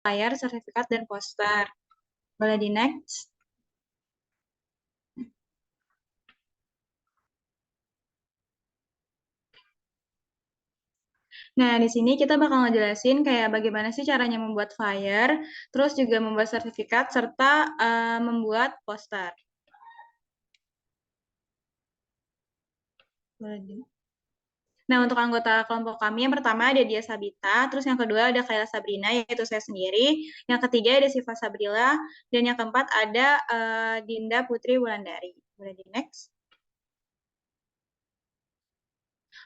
flyer, sertifikat, dan poster. Boleh di next. Nah, di sini kita bakal ngejelasin kayak bagaimana sih caranya membuat flyer, terus juga membuat sertifikat, serta membuat poster. Nah, untuk anggota kelompok kami yang pertama ada Dia Sabita, terus yang kedua ada Kayla Sabrina, yaitu saya sendiri, yang ketiga ada Siva Sabrila, dan yang keempat ada Dinda Putri Wulandari. Boleh di next.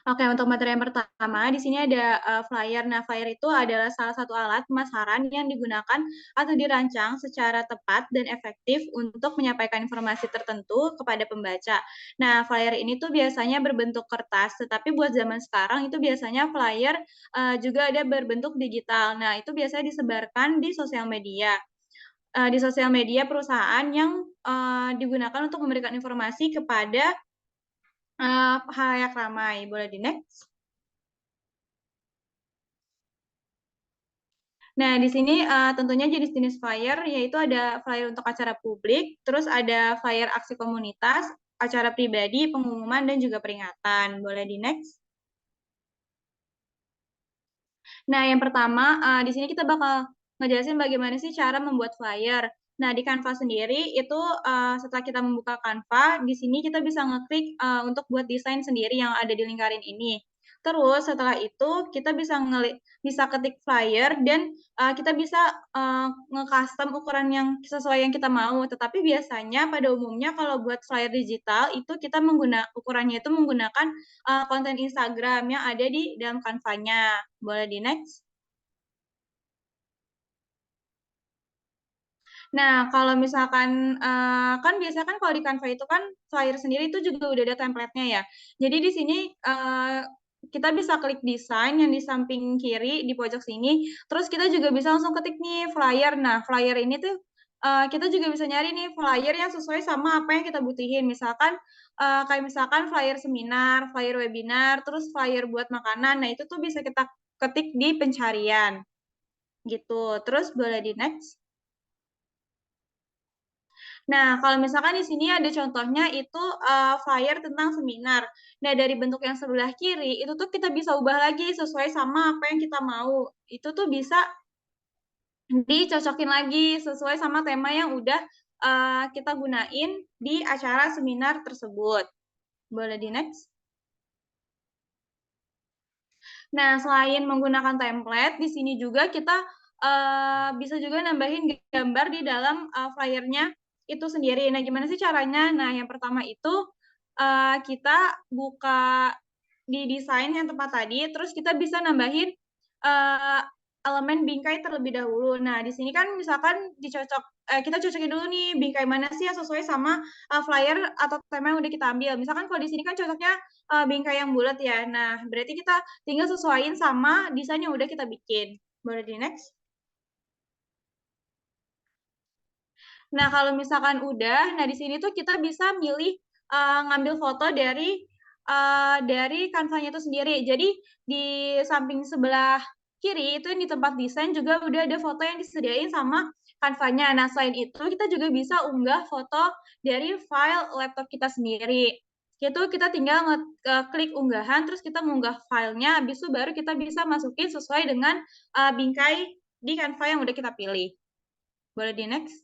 Oke, untuk materi yang pertama, di sini ada flyer. Nah, flyer itu adalah salah satu alat pemasaran yang digunakan atau dirancang secara tepat dan efektif untuk menyampaikan informasi tertentu kepada pembaca. Nah, flyer ini tuh biasanya berbentuk kertas, tetapi buat zaman sekarang itu biasanya flyer juga ada berbentuk digital. Nah, itu biasanya disebarkan di sosial media. Di sosial media perusahaan yang digunakan untuk memberikan informasi kepada halayak ramai. Boleh di next. Nah, di sini tentunya jenis-jenis flyer yaitu ada flyer untuk acara publik, terus ada flyer aksi komunitas, acara pribadi, pengumuman, dan juga peringatan. Boleh di next. Nah, yang pertama, di sini kita bakal ngejelasin bagaimana sih cara membuat flyer. Nah, di Canva sendiri itu setelah kita membuka Canva, di sini kita bisa ngeklik untuk buat desain sendiri yang ada di lingkaran ini. Terus setelah itu kita bisa ketik flyer dan kita bisa nge-custom ukuran yang sesuai yang kita mau. Tetapi biasanya pada umumnya kalau buat flyer digital itu kita ukurannya itu menggunakan konten Instagram yang ada di dalam Canva-nya. Boleh di next. Nah, kalau misalkan kan biasanya kan kalau di Canva itu kan flyer sendiri itu juga udah ada template-nya ya. Jadi di sini kita bisa klik desain yang di samping kiri di pojok sini. Terus kita juga bisa langsung ketik nih flyer. Nah, flyer ini tuh kita juga bisa nyari nih flyer yang sesuai sama apa yang kita butuhin. Misalkan kayak misalkan flyer seminar, flyer webinar, terus flyer buat makanan. Nah, itu tuh bisa kita ketik di pencarian gitu. Terus boleh di next. Nah, kalau misalkan di sini ada contohnya itu flyer tentang seminar. Nah, dari bentuk yang sebelah kiri itu tuh kita bisa ubah lagi sesuai sama apa yang kita mau. Itu tuh bisa dicocokin lagi sesuai sama tema yang udah kita gunain di acara seminar tersebut. Boleh di next. Nah, selain menggunakan template, di sini juga kita bisa juga nambahin gambar di dalam flyernya itu sendiri. Nah, gimana sih caranya? Nah, yang pertama itu kita buka di desain yang tempat tadi, terus kita bisa nambahin uh, elemen bingkai terlebih dahulu. Nah, di sini kan misalkan kita cocokin dulu nih bingkai mana sih yang sesuai sama flyer atau tema yang udah kita ambil. Misalkan kalau di sini kan cocoknya bingkai yang bulat ya. Nah, berarti kita tinggal sesuaiin sama desain yang udah kita bikin. Boleh di next. Nah, kalau misalkan udah, nah di sini tuh kita bisa milih ngambil foto dari kanvanya itu sendiri. Jadi di samping sebelah kiri itu yang di tempat desain juga udah ada foto yang disediain sama kanvanya. Nah, selain itu kita juga bisa unggah foto dari file laptop kita sendiri. Itu kita tinggal klik unggahan, terus kita mengunggah filenya, habis itu baru kita bisa masukin sesuai dengan bingkai di Canva yang udah kita pilih. Boleh di next.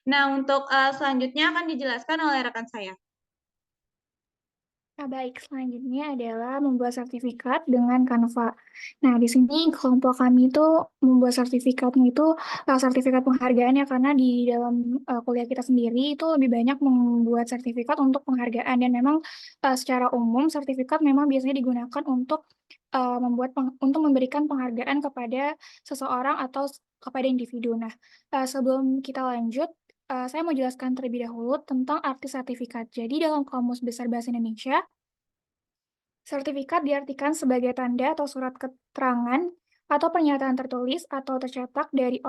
Nah, untuk selanjutnya akan dijelaskan oleh rekan saya. Nah, baik, selanjutnya adalah membuat sertifikat dengan Canva. Nah, di sini kelompok kami itu membuat sertifikatnya itu sertifikat penghargaan ya, karena di dalam kuliah kita sendiri itu lebih banyak membuat sertifikat untuk penghargaan. Dan memang secara umum sertifikat memang biasanya digunakan untuk untuk memberikan penghargaan kepada seseorang atau kepada individu. Nah, sebelum kita lanjut, saya mau jelaskan terlebih dahulu tentang arti sertifikat. Jadi dalam Kamus Besar Bahasa Indonesia, sertifikat diartikan sebagai tanda atau surat keterangan atau pernyataan tertulis atau tercetak dari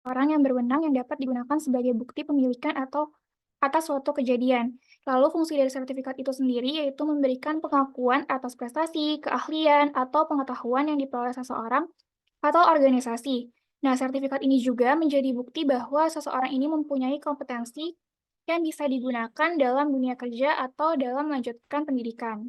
orang yang berwenang yang dapat digunakan sebagai bukti pemilikan atau atas suatu kejadian. Lalu fungsi dari sertifikat itu sendiri yaitu memberikan pengakuan atas prestasi, keahlian, atau pengetahuan yang diperoleh seseorang atau organisasi. Nah, sertifikat ini juga menjadi bukti bahwa seseorang ini mempunyai kompetensi yang bisa digunakan dalam dunia kerja atau dalam melanjutkan pendidikan.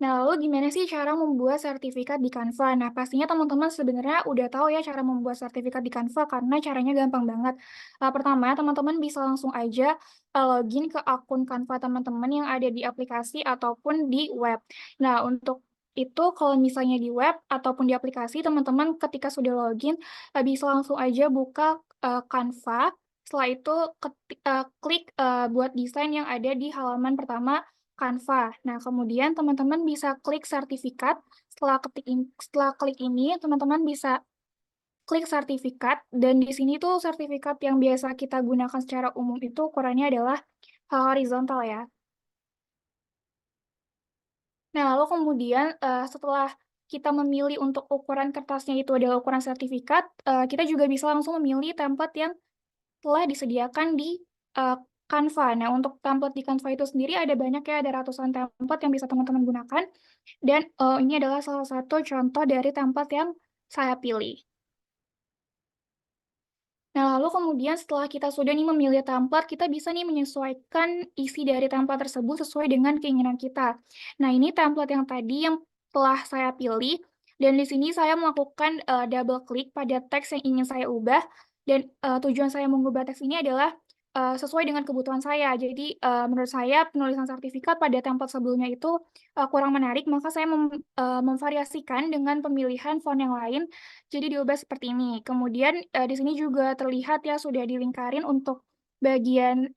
Nah, lalu gimana sih cara membuat sertifikat di Canva? Nah, pastinya teman-teman sebenarnya udah tahu ya cara membuat sertifikat di Canva karena caranya gampang banget. Pertama, teman-teman bisa langsung aja login ke akun Canva teman-teman yang ada di aplikasi ataupun di web. Nah, untuk itu kalau misalnya di web ataupun di aplikasi, teman-teman ketika sudah login bisa langsung aja buka Canva. Setelah itu klik buat desain yang ada di halaman pertama Canva. Nah, kemudian teman-teman bisa klik sertifikat. Setelah klik ini, teman-teman bisa klik sertifikat. Dan di sini tuh sertifikat yang biasa kita gunakan secara umum itu ukurannya adalah horizontal ya. Nah, lalu kemudian setelah kita memilih untuk ukuran kertasnya itu adalah ukuran sertifikat, kita juga bisa langsung memilih template yang telah disediakan di Canva. Nah, untuk template di Canva itu sendiri ada banyak ya, ada ratusan template yang bisa teman-teman gunakan. Dan ini adalah salah satu contoh dari template yang saya pilih. Nah, lalu kemudian setelah kita sudah nih memilih template, kita bisa nih menyesuaikan isi dari template tersebut sesuai dengan keinginan kita. Nah, ini template yang tadi yang telah saya pilih, dan di sini saya melakukan double klik pada teks yang ingin saya ubah, dan tujuan saya mengubah teks ini adalah sesuai dengan kebutuhan saya. Jadi, menurut saya penulisan sertifikat pada template sebelumnya itu kurang menarik, maka saya memvariasikan dengan pemilihan font yang lain jadi diubah seperti ini. Kemudian di sini juga terlihat ya sudah dilingkarin untuk bagian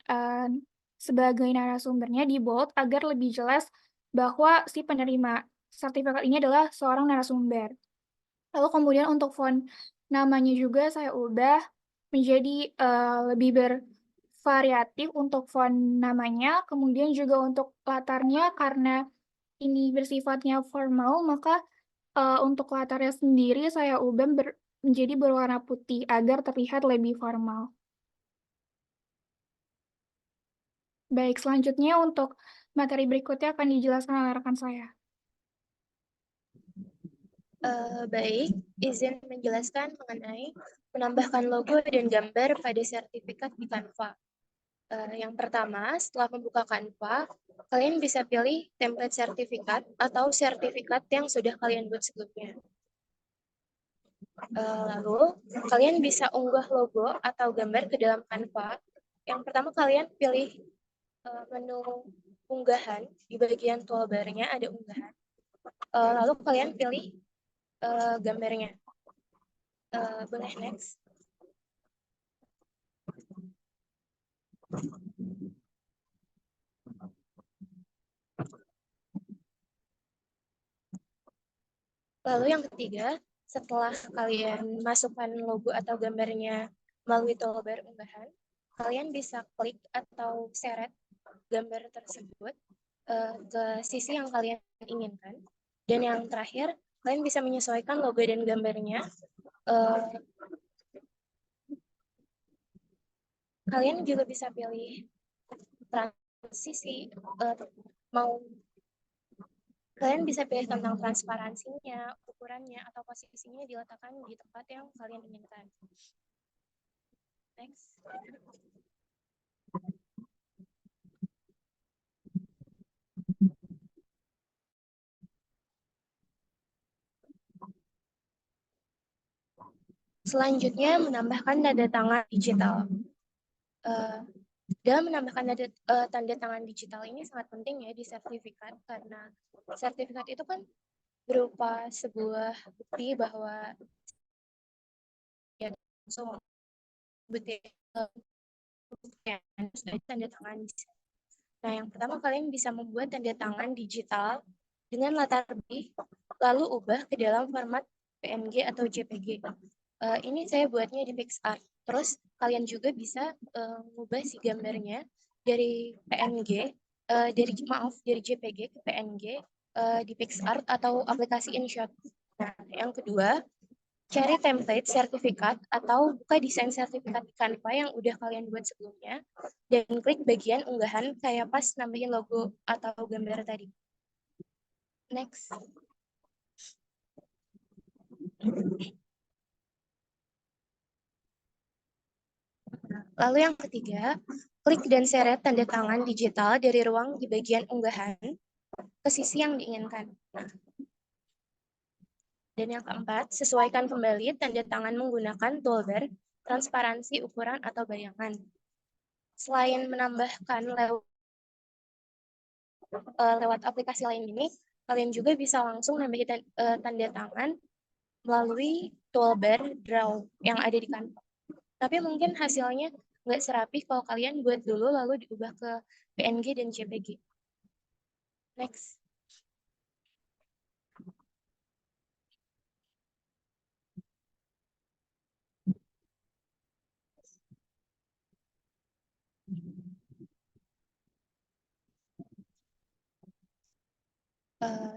sebagai narasumbernya di bold agar lebih jelas bahwa si penerima sertifikat ini adalah seorang narasumber. Lalu kemudian untuk font namanya juga saya ubah menjadi lebih bervariatif untuk font namanya, kemudian juga untuk latarnya karena ini bersifatnya formal, maka untuk latarnya sendiri saya ubah menjadi berwarna putih agar terlihat lebih formal. Baik, selanjutnya untuk materi berikutnya akan dijelaskan oleh rekan saya. Baik, izin menjelaskan mengenai menambahkan logo dan gambar pada sertifikat di Canva. Yang pertama, setelah membuka Canva, kalian bisa pilih template sertifikat atau sertifikat yang sudah kalian buat sebelumnya. Lalu, kalian bisa unggah logo atau gambar ke dalam Canva. Yang pertama, kalian pilih menu unggahan. Di bagian toolbar-nya ada unggahan. Lalu kalian pilih gambarnya. Boleh next. Lalu yang ketiga, setelah kalian masukkan logo atau gambarnya melalui toolbar unggahan, kalian bisa klik atau seret gambar tersebut ke sisi yang kalian inginkan. Dan yang terakhir, kalian bisa menyesuaikan logo dan gambarnya. Kalian juga bisa pilih transisi, kalian bisa pilih tentang transparansinya, ukurannya, atau posisinya diletakkan di tempat yang kalian inginkan. Next. Selanjutnya, menambahkan tanda tangan digital. Dalam menambahkan tanda tangan digital ini sangat penting ya di sertifikat, karena sertifikat itu kan berupa sebuah bukti bahwa ya, so, bukti tanda tangan. Nah, yang pertama kalian bisa membuat tanda tangan digital dengan latar B, lalu ubah ke dalam format PNG atau JPG. Ini saya buatnya di PixArt. Terus kalian juga bisa mengubah si gambarnya dari PNG, dari JPG ke PNG di PixArt atau aplikasi InShot. Nah, yang kedua, cari template sertifikat atau buka desain sertifikat di Canva yang udah kalian buat sebelumnya dan klik bagian unggahan kayak pas nambahin logo atau gambar tadi. Next. Lalu yang ketiga, klik dan seret tanda tangan digital dari ruang di bagian unggahan ke sisi yang diinginkan. Dan yang keempat, sesuaikan kembali tanda tangan menggunakan toolbar, transparansi, ukuran, atau bayangan. Selain menambahkan lewat aplikasi lain ini, kalian juga bisa langsung nambahin tanda tangan melalui toolbar draw yang ada di Canva. Tapi mungkin hasilnya nggak serapih kalau kalian buat dulu lalu diubah ke PNG dan JPG. Next.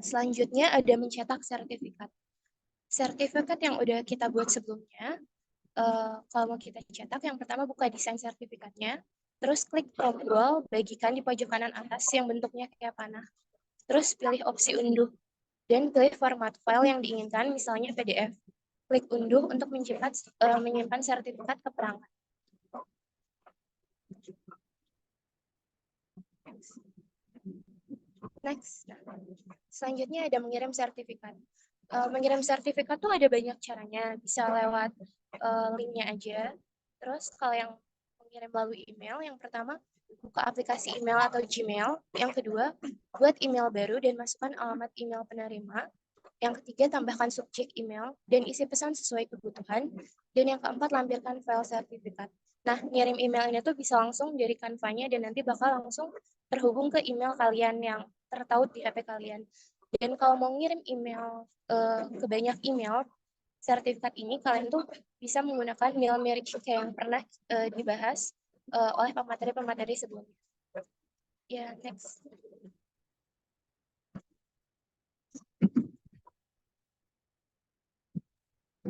Selanjutnya ada mencetak sertifikat. Sertifikat yang udah kita buat sebelumnya, kalau mau kita cetak, yang pertama buka desain sertifikatnya, terus klik tombol bagikan di pojok kanan atas yang bentuknya kayak panah. Terus pilih opsi unduh dan pilih format file yang diinginkan, misalnya PDF. Klik unduh untuk menyimpan sertifikat ke perangkat. Next. Selanjutnya ada mengirim sertifikat. Mengirim sertifikat tuh ada banyak caranya. Bisa lewat linknya aja. Terus kalau yang mengirim melalui email, yang pertama buka aplikasi email atau Gmail. Yang kedua, buat email baru dan masukkan alamat email penerima. Yang ketiga, tambahkan subjek email dan isi pesan sesuai kebutuhan. Dan yang keempat, lampirkan file sertifikat. Nah, ngirim email ini tuh bisa langsung dari Canva-nya dan nanti bakal langsung terhubung ke email kalian yang tertaut di HP kalian. Dan kalau mau ngirim email ke banyak email, sertifikat ini kalian tuh bisa menggunakan mail mirip kayak yang pernah dibahas oleh pemateri-pemateri sebelumnya. Ya, next.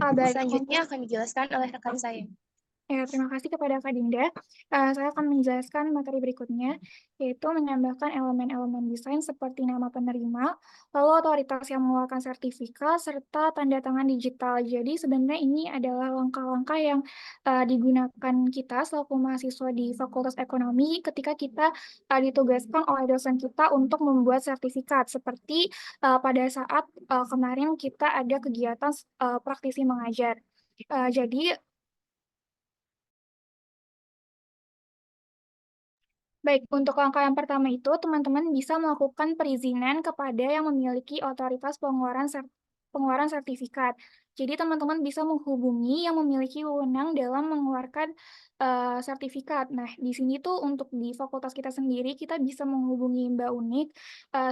Selanjutnya akan dijelaskan oleh rekan saya. Ya, terima kasih kepada Kak Dinda. Saya akan menjelaskan materi berikutnya, yaitu menambahkan elemen-elemen desain seperti nama penerima, lalu otoritas yang mengeluarkan sertifikat, serta tanda tangan digital. Jadi sebenarnya ini adalah langkah-langkah yang digunakan kita selaku mahasiswa di Fakultas Ekonomi ketika kita ditugaskan oleh dosen kita untuk membuat sertifikat. Seperti pada saat kemarin kita ada kegiatan praktisi mengajar. Jadi baik, untuk langkah yang pertama itu, teman-teman bisa melakukan perizinan kepada yang memiliki otoritas pengeluaran sertifikat. Jadi, teman-teman bisa menghubungi yang memiliki wewenang dalam mengeluarkan sertifikat. Nah, di sini tuh untuk di fakultas kita sendiri, kita bisa menghubungi Mbak Unik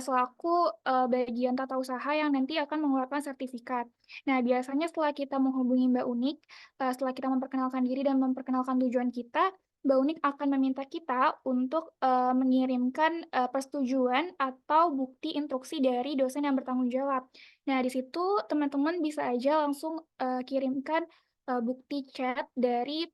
selaku bagian tata usaha yang nanti akan mengeluarkan sertifikat. Nah, biasanya setelah kita menghubungi Mbak Unik, setelah kita memperkenalkan diri dan memperkenalkan tujuan kita, Mbak Unik akan meminta kita untuk mengirimkan persetujuan atau bukti instruksi dari dosen yang bertanggung jawab. Nah, di situ teman-teman bisa aja langsung kirimkan bukti chat dari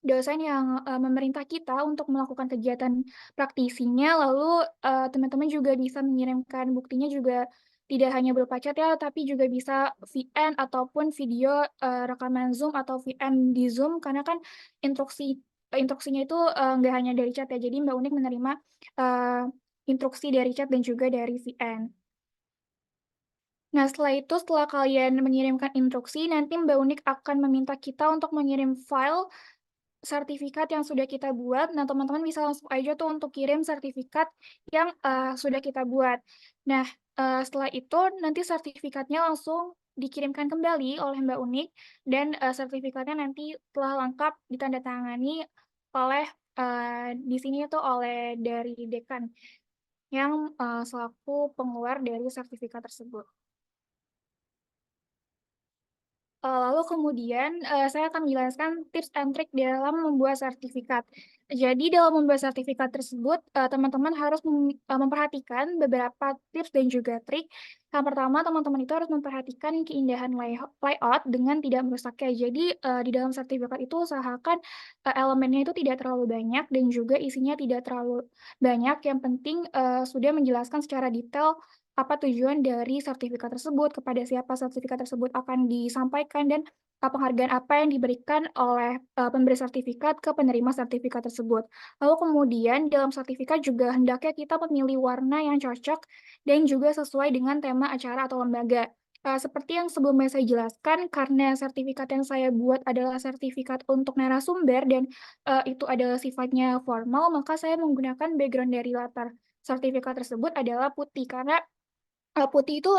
dosen yang memerintah kita untuk melakukan kegiatan praktisinya, lalu teman-teman juga bisa mengirimkan buktinya juga tidak hanya berupa chat ya, tapi juga bisa VN ataupun video rekaman Zoom atau VN di Zoom, karena kan instruksinya itu nggak hanya dari chat ya, jadi Mbak Unik menerima instruksi dari chat dan juga dari VN. Nah, setelah kalian mengirimkan instruksi, nanti Mbak Unik akan meminta kita untuk mengirim file sertifikat yang sudah kita buat. Nah, teman-teman bisa langsung aja tuh untuk kirim sertifikat yang sudah kita buat. Nah, setelah itu nanti sertifikatnya langsung dikirimkan kembali oleh Mbak Unik dan sertifikatnya nanti telah lengkap ditandatangani oleh di sini itu oleh dari dekan yang selaku pengeluar dari sertifikat tersebut. Lalu kemudian saya akan menjelaskan tips and trik dalam membuat sertifikat. Jadi dalam membuat sertifikat tersebut, teman-teman harus memperhatikan beberapa tips dan juga trik. Yang pertama, teman-teman itu harus memperhatikan keindahan layout dengan tidak merusaknya. Jadi di dalam sertifikat itu usahakan elemennya itu tidak terlalu banyak dan juga isinya tidak terlalu banyak. Yang penting sudah menjelaskan secara detail apa tujuan dari sertifikat tersebut, kepada siapa sertifikat tersebut akan disampaikan, dan penghargaan apa yang diberikan oleh pemberi sertifikat ke penerima sertifikat tersebut. Lalu kemudian dalam sertifikat juga hendaknya kita memilih warna yang cocok dan juga sesuai dengan tema acara atau lembaga. Seperti yang sebelumnya saya jelaskan, karena sertifikat yang saya buat adalah sertifikat untuk narasumber dan itu adalah sifatnya formal, maka saya menggunakan background dari latar sertifikat tersebut adalah putih, karena putih itu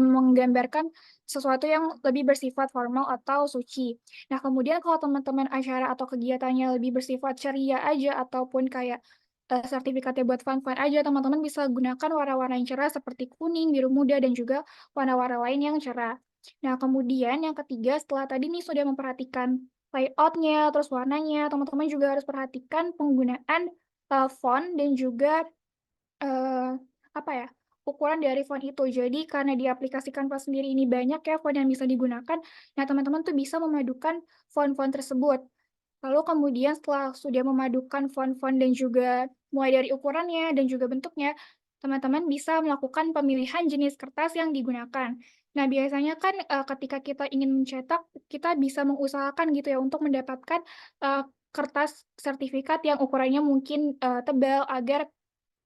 menggambarkan sesuatu yang lebih bersifat formal atau suci. Nah, kemudian kalau teman-teman acara atau kegiatannya lebih bersifat ceria aja ataupun kayak sertifikatnya buat fun-fun aja, teman-teman bisa gunakan warna-warna yang cerah seperti kuning, biru muda, dan juga warna-warna lain yang cerah. Nah, kemudian yang ketiga, setelah tadi nih sudah memperhatikan layout-nya, terus warnanya, teman-teman juga harus perhatikan penggunaan font dan juga eh, apa ya, ukuran dari font itu. Jadi karena di aplikasi Canva sendiri ini banyak ya font yang bisa digunakan, nah teman-teman tuh bisa memadukan font-font tersebut. Lalu kemudian setelah sudah memadukan font-font dan juga mulai dari ukurannya dan juga bentuknya, teman-teman bisa melakukan pemilihan jenis kertas yang digunakan. Nah, biasanya kan ketika kita ingin mencetak, kita bisa mengusahakan gitu ya untuk mendapatkan eh, kertas sertifikat yang ukurannya mungkin tebal agar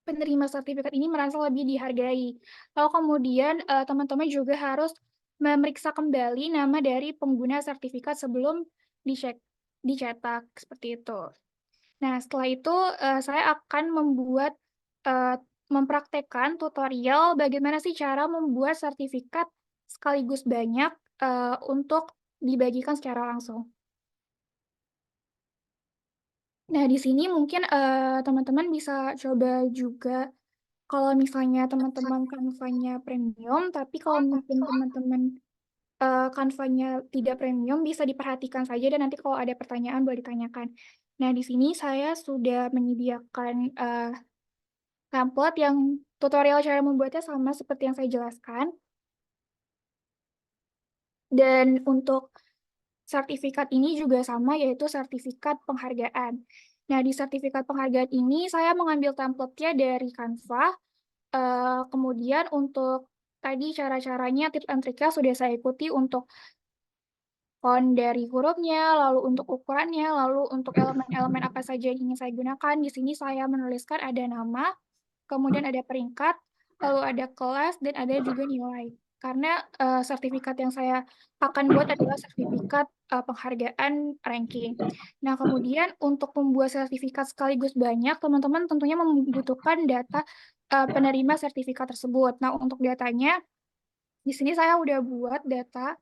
penerima sertifikat ini merasa lebih dihargai. Lalu kemudian teman-teman juga harus memeriksa kembali nama dari pengguna sertifikat sebelum dicek, dicetak seperti itu. Nah, setelah itu saya akan membuat eh, mempraktekkan tutorial bagaimana sih cara membuat sertifikat sekaligus banyak untuk dibagikan secara langsung. Nah, di sini mungkin teman-teman bisa coba juga kalau misalnya teman-teman kanvanya premium, tapi kalau mungkin teman-teman kanvanya tidak premium, bisa diperhatikan saja dan nanti kalau ada pertanyaan boleh ditanyakan. Nah, di sini saya sudah menyediakan template yang tutorial cara membuatnya sama seperti yang saya jelaskan. Dan untuk sertifikat ini juga sama, yaitu sertifikat penghargaan. Nah, di sertifikat penghargaan ini saya mengambil template-nya dari Canva. Kemudian untuk tadi cara-caranya, tips and triknya sudah saya ikuti untuk font dari hurufnya, lalu untuk ukurannya, lalu untuk elemen-elemen apa saja yang ingin saya gunakan. Di sini saya menuliskan ada nama, kemudian ada peringkat, lalu ada kelas, dan ada juga nilai. Karena sertifikat yang saya akan buat adalah sertifikat penghargaan ranking. Nah, kemudian untuk membuat sertifikat sekaligus banyak, teman-teman tentunya membutuhkan data penerima sertifikat tersebut. Nah, untuk datanya, di sini saya udah buat data.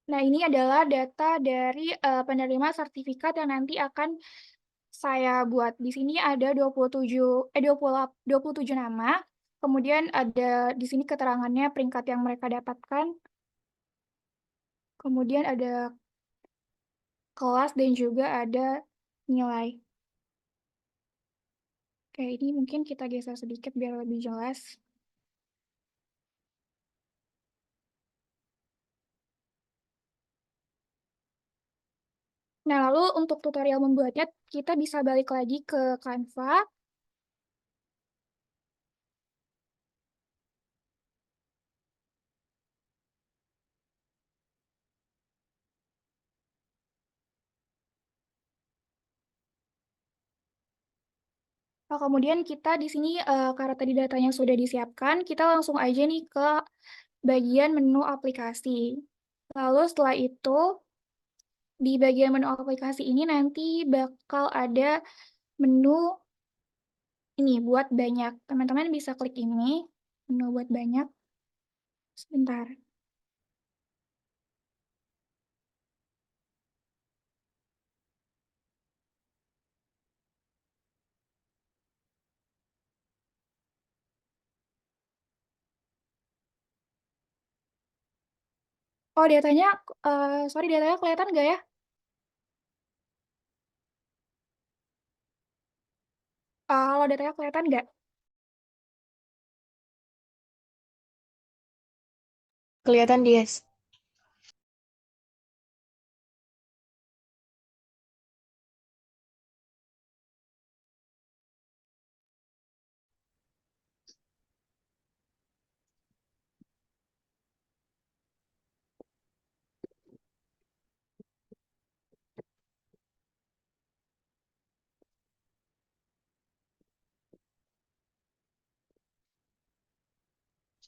Nah, ini adalah data dari penerima sertifikat yang nanti akan saya buat. Di sini ada 27 nama. Kemudian ada di sini keterangannya peringkat yang mereka dapatkan. Kemudian ada kelas dan juga ada nilai. Oke, ini mungkin kita geser sedikit biar lebih jelas. Nah, lalu untuk tutorial membuatnya, kita bisa balik lagi ke Canva. Nah, kemudian kita di sini, karena tadi datanya sudah disiapkan, kita langsung aja nih ke bagian menu aplikasi. Lalu setelah itu, di bagian menu aplikasi ini nanti bakal ada menu ini buat banyak. Teman-teman bisa klik ini, menu buat banyak. Sebentar. Oh, datanya, sorry, datanya kelihatan nggak ya? Kalau datanya kelihatan nggak? Kelihatan, Dias.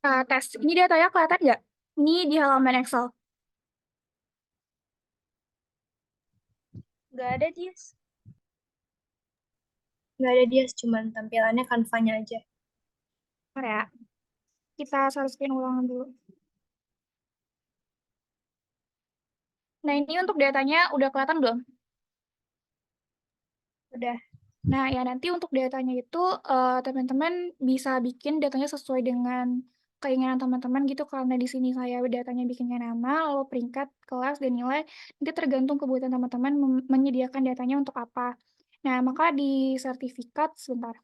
Tes. Ini datanya kelihatan nggak? Ini di halaman Excel. Nggak ada Dias. Nggak ada Dias, cuman tampilannya Canva-nya aja. Bentar ya. Kita searching ulang dulu. Nah, ini untuk datanya udah kelihatan belum? Udah. Nah, ya nanti untuk datanya itu teman-teman bisa bikin datanya sesuai dengan keinginan teman-teman gitu, karena di sini saya datanya bikinnya nama, lalu peringkat, kelas, dan nilai. Nanti tergantung kebutuhan teman-teman menyediakan datanya untuk apa. Nah, maka di sertifikat, sebentar.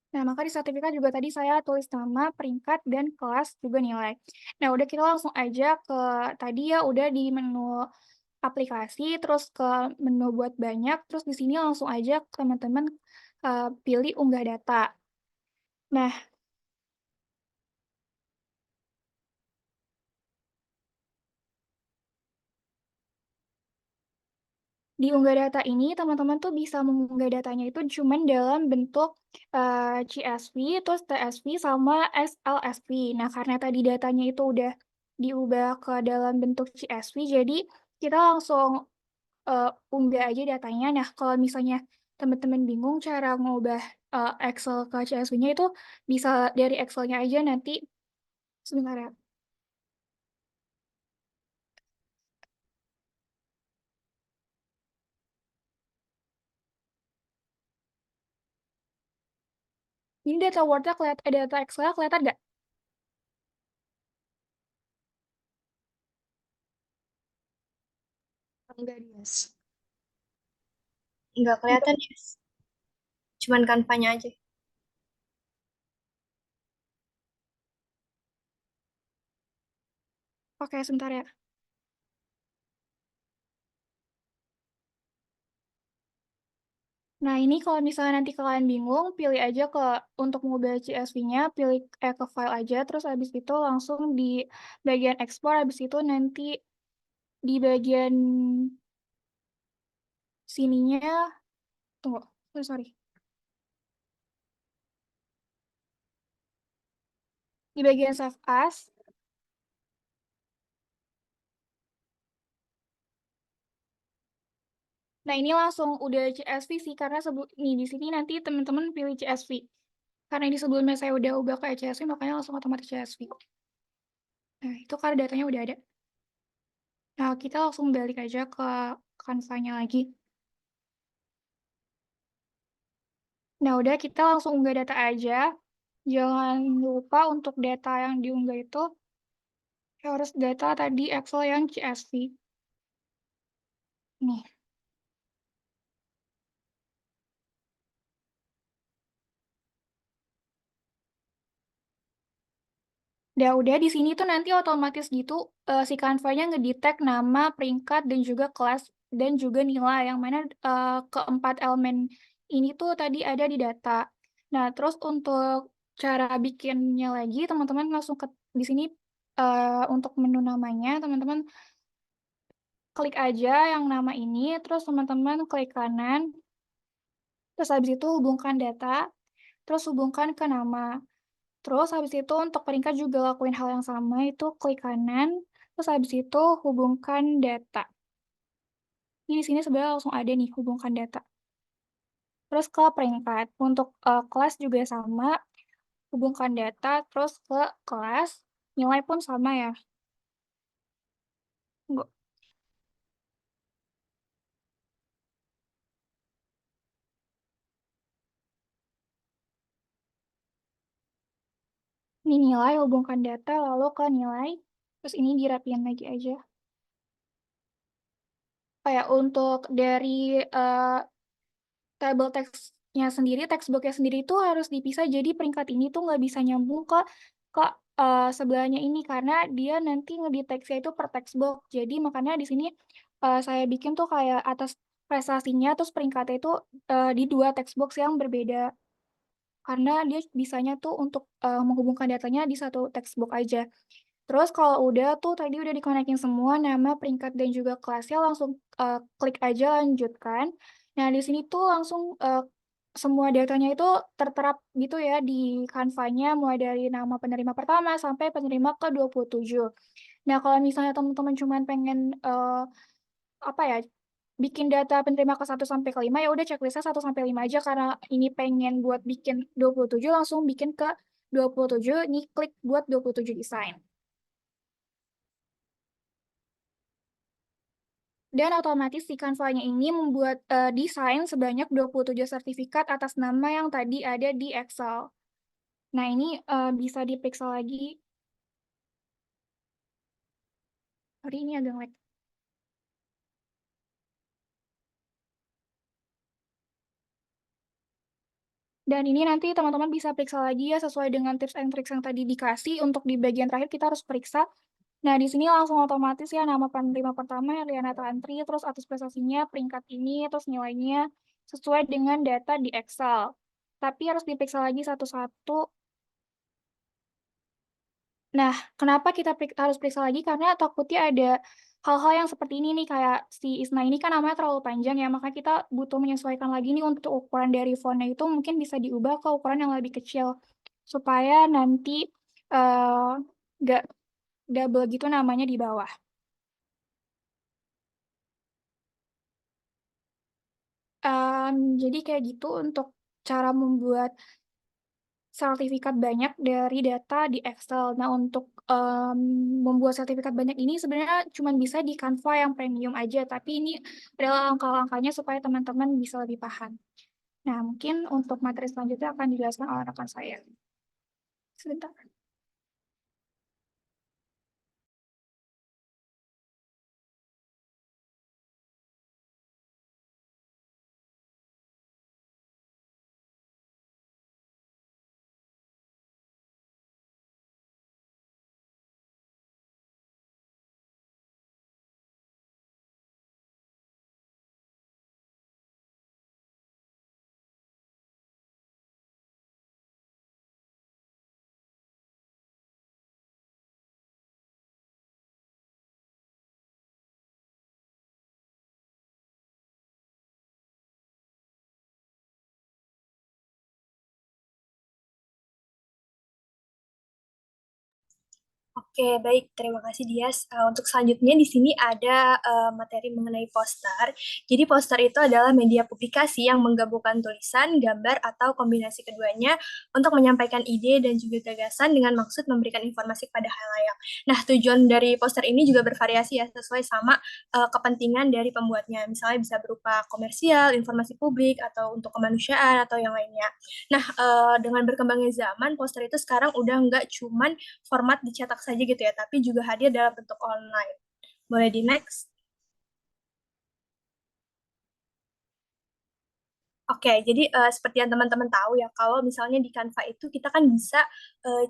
Nah, maka di sertifikat juga tadi saya tulis nama, peringkat, dan kelas, juga nilai. Nah, udah kita langsung aja ke tadi ya, udah di menu aplikasi, terus ke menu buat banyak, terus di sini langsung aja teman-teman pilih unggah data. Nah, di unggah data ini teman-teman tuh bisa mengunggah datanya itu cuman dalam bentuk CSV, terus TSV, sama XLSV. Nah, karena tadi datanya itu udah diubah ke dalam bentuk CSV, jadi kita langsung unggah aja datanya. Nah, kalau misalnya teman-teman bingung cara ngubah Excel ke CSV-nya itu bisa dari Excel-nya aja nanti. Sebentar ya. Ini data Word-nya kelihatan, data Excel-nya kelihatan nggak? Enggak Dias. Nggak kelihatan Dias. Cuman Canva-nya aja. Oke, sebentar ya. Nah, ini kalau misalnya nanti kalian bingung, pilih aja ke untuk mengubah CSV-nya, pilih ke file aja, terus habis itu langsung di bagian ekspor, habis itu nanti di bagian sininya, tunggu, sorry. Di bagian save as, nah ini langsung udah CSV sih, karena nih di sini nanti teman-teman pilih CSV. Karena di sebelumnya saya udah ubah ke CSV, makanya langsung otomatis CSV. Nah, itu karena datanya udah ada. Nah, kita langsung balik aja ke Canva-nya lagi. Nah, udah kita langsung unggah data aja. Jangan lupa untuk data yang diunggah itu harus data tadi Excel yang CSV. Nih. Udah di sini tuh nanti otomatis gitu si Canva-nya ngedetect nama, peringkat, dan juga kelas, dan juga nilai, yang mana keempat elemen ini tuh tadi ada di data. Nah, terus untuk cara bikinnya lagi, teman-teman langsung ke di sini untuk menu namanya, teman-teman klik aja yang nama ini, terus teman-teman klik kanan, terus habis itu hubungkan data, terus hubungkan ke nama. Terus habis itu untuk peringkat juga lakuin hal yang sama, itu klik kanan, terus habis itu hubungkan data. Ini di sini sebenarnya langsung ada nih hubungkan data. Terus ke peringkat, untuk kelas juga sama, hubungkan data, terus ke kelas, nilai pun sama ya. Tunggu. Ini nilai, hubungkan data, lalu ke nilai, terus ini dirapiin lagi aja. kayak untuk dari table text-nya sendiri, textbook-nya sendiri itu harus dipisah. Jadi peringkat ini tuh nggak bisa nyambung ke sebelahnya ini karena dia nanti ngedeteksi itu per textbook. Jadi makanya di sini saya bikin tuh kayak atas prestasinya terus peringkatnya itu di dua textbook yang berbeda. Karena dia bisanya tuh untuk menghubungkan datanya di satu textbook aja. Terus kalau udah tuh tadi udah dikonekin semua nama, peringkat, dan juga kelasnya langsung klik aja lanjutkan. Nah, di sini tuh langsung semua datanya itu terterap gitu ya di Canva-nya mulai dari nama penerima pertama sampai penerima ke-27. Nah, kalau misalnya teman-teman cuma pengen apa ya bikin data penerima ke 1 sampai ke 5 ya udah checklistnya 1 sampai 5 aja karena ini pengen buat bikin 27 langsung bikin ke 27 ini klik buat 27 desain. Dan otomatis si Canva-nya ini membuat desain sebanyak 27 sertifikat atas nama yang tadi ada di Excel. Nah, ini bisa diperiksa lagi. Sorry, ini agak lag. Dan ini nanti teman-teman bisa periksa lagi ya sesuai dengan tips and tricks yang tadi dikasih. Untuk di bagian terakhir kita harus periksa. Nah, di sini langsung otomatis ya nama penerima pertama Eliana Tantri, terus atas prestasinya, peringkat ini, terus nilainya sesuai dengan data di Excel. Tapi harus diperiksa lagi satu-satu. Nah, kenapa kita harus periksa lagi? Karena takutnya ada hal-hal yang seperti ini nih, kayak si Isna ini kan namanya terlalu panjang ya, maka kita butuh menyesuaikan lagi nih untuk ukuran dari fontnya itu mungkin bisa diubah ke ukuran yang lebih kecil, supaya nanti nggak double gitu namanya di bawah. Jadi kayak gitu untuk cara membuat sertifikat banyak dari data di Excel. Nah, untuk membuat sertifikat banyak ini sebenarnya cuma bisa di Canva yang premium aja, tapi ini adalah langkah-langkahnya supaya teman-teman bisa lebih paham. Nah, mungkin untuk materi selanjutnya akan dijelaskan oleh rekan saya. Sebentar. Oke, baik. Terima kasih, Dias. Untuk selanjutnya di sini ada materi mengenai poster. Jadi poster itu adalah media publikasi yang menggabungkan tulisan, gambar, atau kombinasi keduanya untuk menyampaikan ide dan juga gagasan dengan maksud memberikan informasi kepada halayak. Nah, tujuan dari poster ini juga bervariasi ya, sesuai sama kepentingan dari pembuatnya. Misalnya bisa berupa komersial, informasi publik, atau untuk kemanusiaan, atau yang lainnya. Nah, dengan berkembangnya zaman, poster itu sekarang udah nggak cuman format dicetak saja gitu ya, tapi juga hadir dalam bentuk online. Boleh di next? Oke, jadi seperti yang teman-teman tahu ya, kalau misalnya di Canva itu kita kan bisa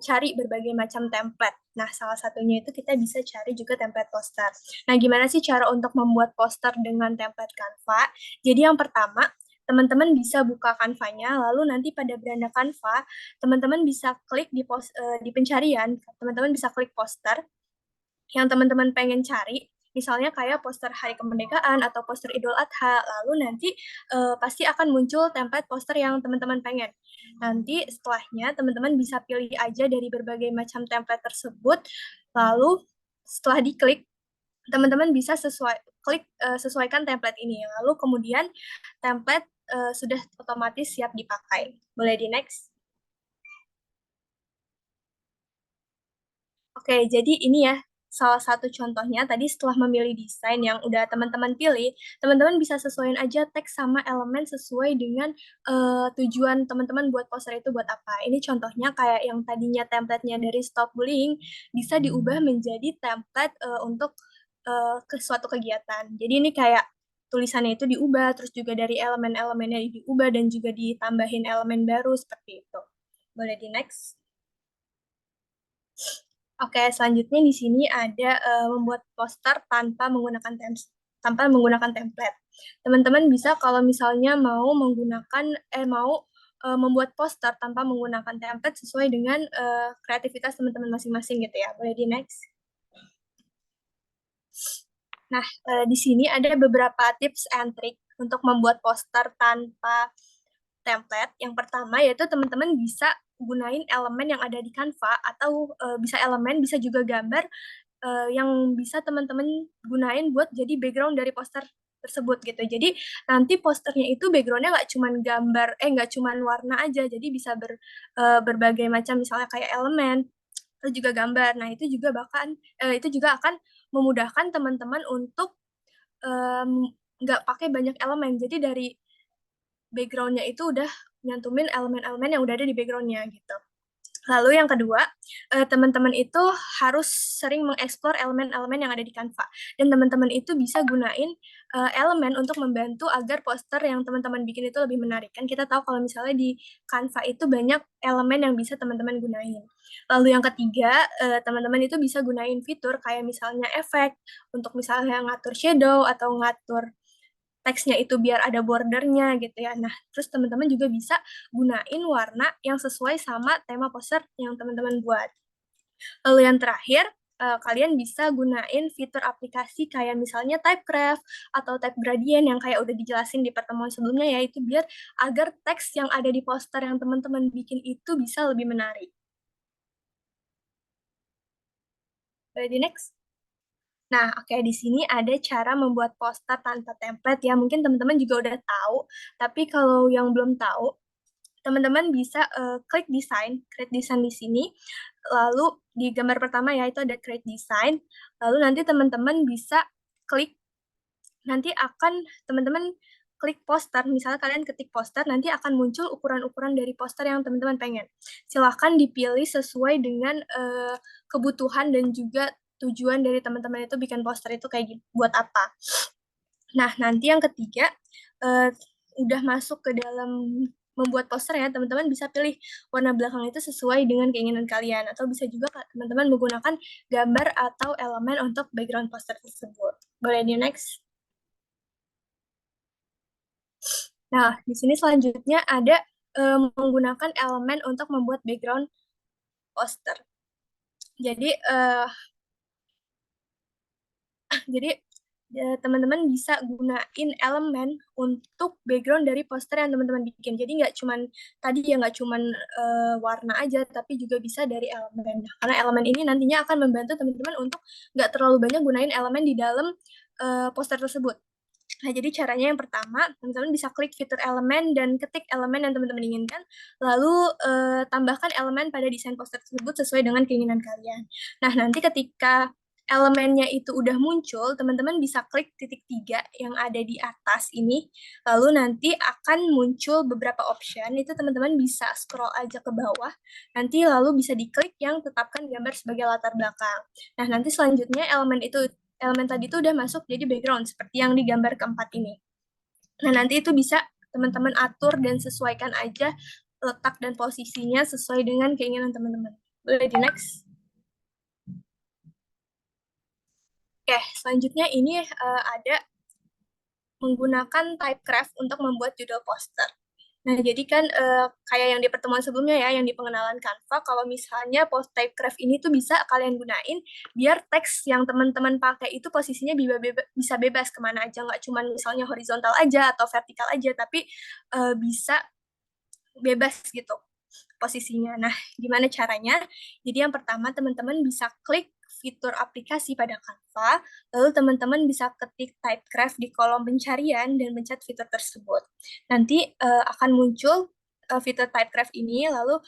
cari berbagai macam template. Nah, salah satunya itu kita bisa cari juga template poster. Nah, gimana sih cara untuk membuat poster dengan template Canva? Jadi yang pertama, teman-teman bisa buka Canva-nya, lalu nanti pada beranda Canva, teman-teman bisa klik di pencarian, teman-teman bisa klik poster yang teman-teman pengen cari, misalnya kayak poster Hari Kemerdekaan atau poster Idul Adha, lalu nanti pasti akan muncul template poster yang teman-teman pengen. Nanti setelahnya teman-teman bisa pilih aja dari berbagai macam template tersebut, lalu setelah diklik, teman-teman bisa sesuaikan template ini, lalu kemudian template sudah otomatis siap dipakai. Boleh di next? Oke, jadi ini ya salah satu contohnya tadi setelah memilih desain yang udah teman-teman pilih, teman-teman bisa sesuaiin aja teks sama elemen sesuai dengan tujuan teman-teman buat poster itu buat apa. Ini contohnya kayak yang tadinya template-nya dari Stop Bullying bisa diubah menjadi template untuk ke suatu kegiatan. Jadi ini kayak tulisannya itu diubah, terus juga dari elemen-elemennya diubah, dan juga ditambahin elemen baru seperti itu. Boleh di next. Oke, selanjutnya di sini ada membuat poster tanpa menggunakan template. Teman-teman bisa kalau misalnya mau membuat poster tanpa menggunakan template sesuai dengan kreativitas teman-teman masing-masing gitu ya. Boleh di next. Nah, di sini ada beberapa tips and trick untuk membuat poster tanpa template. Yang pertama yaitu teman-teman bisa gunain elemen yang ada di Canva atau bisa elemen, bisa juga gambar yang bisa teman-teman gunain buat jadi background dari poster tersebut gitu. Jadi nanti posternya itu backgroundnya nggak cuman warna aja, jadi bisa berbagai macam, misalnya kayak elemen atau juga gambar. Nah itu juga akan memudahkan teman-teman untuk nggak pakai banyak elemen. Jadi dari backgroundnya itu udah nyantumin elemen-elemen yang udah ada di backgroundnya gitu. Lalu yang kedua, teman-teman itu harus sering mengeksplor elemen-elemen yang ada di Canva. Dan teman-teman itu bisa gunain elemen untuk membantu agar poster yang teman-teman bikin itu lebih menarik. Kan kita tahu kalau misalnya di Canva itu banyak elemen yang bisa teman-teman gunain. Lalu yang ketiga, teman-teman itu bisa gunain fitur kayak misalnya efek, untuk misalnya ngatur shadow atau ngatur teksnya itu biar ada bordernya gitu ya. Nah, terus teman-teman juga bisa gunain warna yang sesuai sama tema poster yang teman-teman buat. Lalu yang terakhir, kalian bisa gunain fitur aplikasi kayak misalnya Typecraft atau Type Gradient yang kayak udah dijelasin di pertemuan sebelumnya, yaitu biar agar teks yang ada di poster yang teman-teman bikin itu bisa lebih menarik. Ready next? Nah, oke, di sini ada cara membuat poster tanpa template ya. Mungkin teman-teman juga udah tahu, tapi kalau yang belum tahu, teman-teman bisa klik create design di sini. Lalu di gambar pertama ya, itu ada create design. Lalu nanti teman-teman bisa klik, nanti akan teman-teman klik poster. Misalnya kalian ketik poster, nanti akan muncul ukuran-ukuran dari poster yang teman-teman pengen. Silahkan dipilih sesuai dengan kebutuhan dan juga tujuan dari teman-teman itu bikin poster itu kayak buat apa. Nah, nanti yang ketiga, udah masuk ke dalam membuat poster ya, teman-teman bisa pilih warna belakang itu sesuai dengan keinginan kalian, atau bisa juga teman-teman menggunakan gambar atau elemen untuk background poster tersebut. Boleh di next? Nah, di sini selanjutnya ada menggunakan elemen untuk membuat background poster. Jadi teman-teman bisa gunain elemen untuk background dari poster yang teman-teman bikin. Jadi nggak cuman warna aja, tapi juga bisa dari elemen. Karena elemen ini nantinya akan membantu teman-teman untuk nggak terlalu banyak gunain elemen di dalam poster tersebut. Nah, jadi caranya yang pertama, teman-teman bisa klik fitur elemen dan ketik elemen yang teman-teman inginkan, lalu tambahkan elemen pada desain poster tersebut sesuai dengan keinginan kalian. Nah, nanti ketika elemennya itu udah muncul, teman-teman bisa klik titik 3 yang ada di atas ini, lalu nanti akan muncul beberapa option, itu teman-teman bisa scroll aja ke bawah, nanti lalu bisa diklik yang tetapkan gambar sebagai latar belakang. Nah, nanti selanjutnya elemen tadi itu udah masuk jadi background, seperti yang di gambar keempat ini. Nah, nanti itu bisa teman-teman atur dan sesuaikan aja letak dan posisinya sesuai dengan keinginan teman-teman. Boleh di next? Oke, selanjutnya ini ada menggunakan Typecraft untuk membuat judul poster. Nah, jadi kan kayak yang di pertemuan sebelumnya ya, yang di pengenalan Canva, kalau misalnya post Typecraft ini tuh bisa kalian gunain biar teks yang teman-teman pakai itu posisinya bisa bebas kemana aja, nggak cuma misalnya horizontal aja atau vertikal aja, tapi bisa bebas gitu posisinya. Nah, gimana caranya? Jadi yang pertama teman-teman bisa klik fitur aplikasi pada Canva, lalu teman-teman bisa ketik Typecraft di kolom pencarian dan pencet fitur tersebut. Nanti akan muncul fitur Typecraft ini, lalu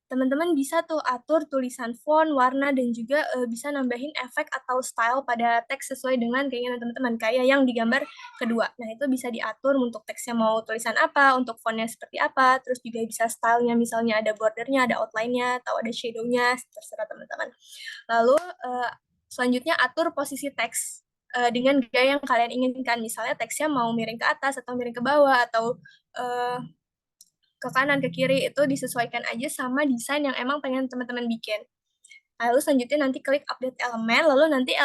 teman-teman bisa tuh atur tulisan font, warna, dan juga bisa nambahin efek atau style pada teks sesuai dengan keinginan teman-teman, kayak yang di gambar kedua. Nah, itu bisa diatur untuk teksnya mau tulisan apa, untuk fontnya seperti apa, terus juga bisa stylenya, misalnya ada bordernya, ada outline-nya, atau ada shadow-nya, terserah teman-teman. Lalu selanjutnya atur posisi teks dengan gaya yang kalian inginkan. Misalnya teksnya mau miring ke atas atau miring ke bawah atau ke kanan, ke kiri, itu disesuaikan aja sama desain yang emang pengen teman-teman bikin. Lalu selanjutnya nanti klik update elemen, lalu nanti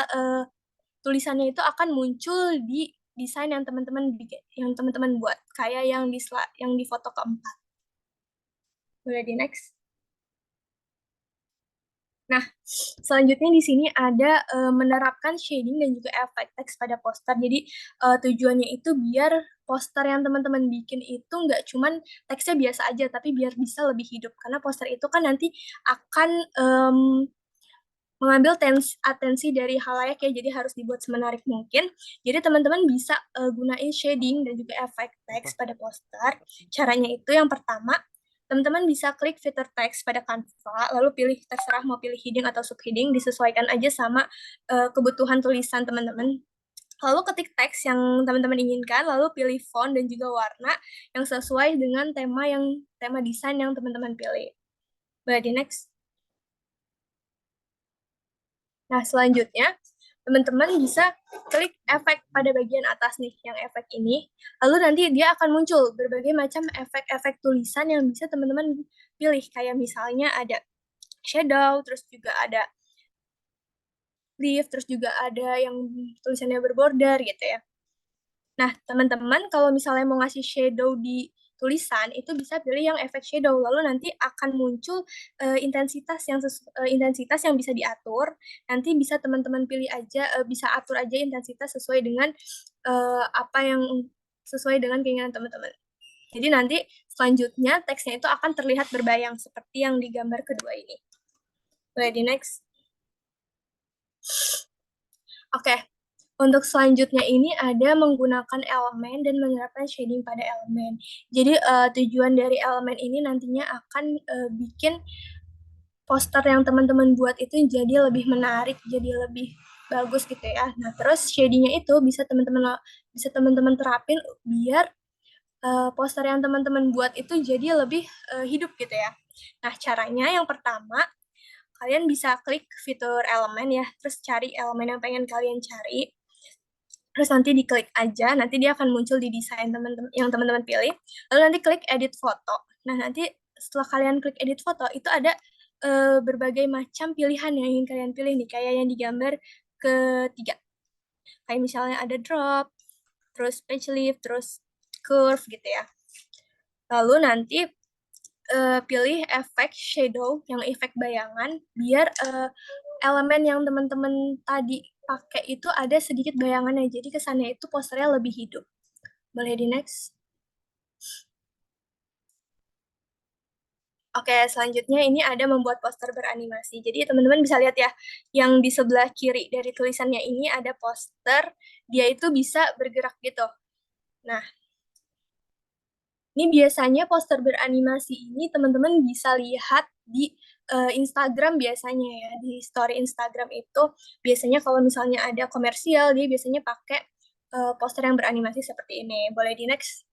tulisannya itu akan muncul di desain yang teman-teman bikin, yang teman-teman buat, kayak yang di foto keempat. Boleh di next. Nah, selanjutnya di sini ada menerapkan shading dan juga efek teks pada poster. Jadi tujuannya itu biar poster yang teman-teman bikin itu nggak cuman teksnya biasa aja, tapi biar bisa lebih hidup. Karena poster itu kan nanti akan mengambil atensi dari halayak ya, jadi harus dibuat semenarik mungkin. Jadi teman-teman bisa gunain shading dan juga efek teks pada poster. Caranya itu yang pertama, teman-teman bisa klik fitur teks pada Canva, lalu pilih terserah mau pilih heading atau subheading, disesuaikan aja sama kebutuhan tulisan teman-teman. Lalu ketik teks yang teman-teman inginkan, lalu pilih font dan juga warna yang sesuai dengan tema desain yang teman-teman pilih. Boleh di next. Nah, selanjutnya teman-teman bisa klik efek pada bagian atas nih, yang efek ini. Lalu nanti dia akan muncul berbagai macam efek-efek tulisan yang bisa teman-teman pilih. Kayak misalnya ada shadow, terus juga ada leaf, terus juga ada yang tulisannya berborder gitu ya. Nah, teman-teman kalau misalnya mau ngasih shadow di tulisan, itu bisa pilih yang efek shadow. Lalu nanti akan muncul intensitas yang bisa diatur. Nanti bisa teman-teman pilih aja, bisa atur aja intensitas sesuai dengan sesuai dengan keinginan teman-teman. Jadi nanti selanjutnya teksnya itu akan terlihat berbayang seperti yang di gambar kedua ini. Boleh di next. Oke, untuk selanjutnya ini ada menggunakan elemen dan menerapkan shading pada elemen. Jadi tujuan dari elemen ini nantinya akan bikin poster yang teman-teman buat itu jadi lebih menarik, jadi lebih bagus gitu ya. Nah, terus shadingnya itu bisa teman-teman terapin biar poster yang teman-teman buat itu jadi lebih hidup gitu ya. Nah, caranya yang pertama, kalian bisa klik fitur elemen ya, terus cari elemen yang pengen kalian cari. Terus nanti diklik aja, nanti dia akan muncul di desain yang teman-teman pilih. Lalu nanti klik edit foto. Nah, nanti setelah kalian klik edit foto, itu ada berbagai macam pilihan yang ingin kalian pilih nih, kayak yang di gambar ketiga. Kayak misalnya ada drop, terus page lift, terus curve gitu ya. Lalu nanti pilih efek shadow, yang efek bayangan, biar elemen yang teman-teman tadi pakai itu ada sedikit bayangannya, jadi kesannya itu posternya lebih hidup. Boleh di next. Oke, selanjutnya ini ada membuat poster beranimasi. Jadi teman-teman bisa lihat ya, yang di sebelah kiri dari tulisannya ini ada poster, dia itu bisa bergerak gitu. Nah, ini biasanya poster beranimasi ini teman-teman bisa lihat di Instagram biasanya ya, di story Instagram itu biasanya kalau misalnya ada komersial, dia biasanya pakai poster yang beranimasi seperti ini. Boleh di next.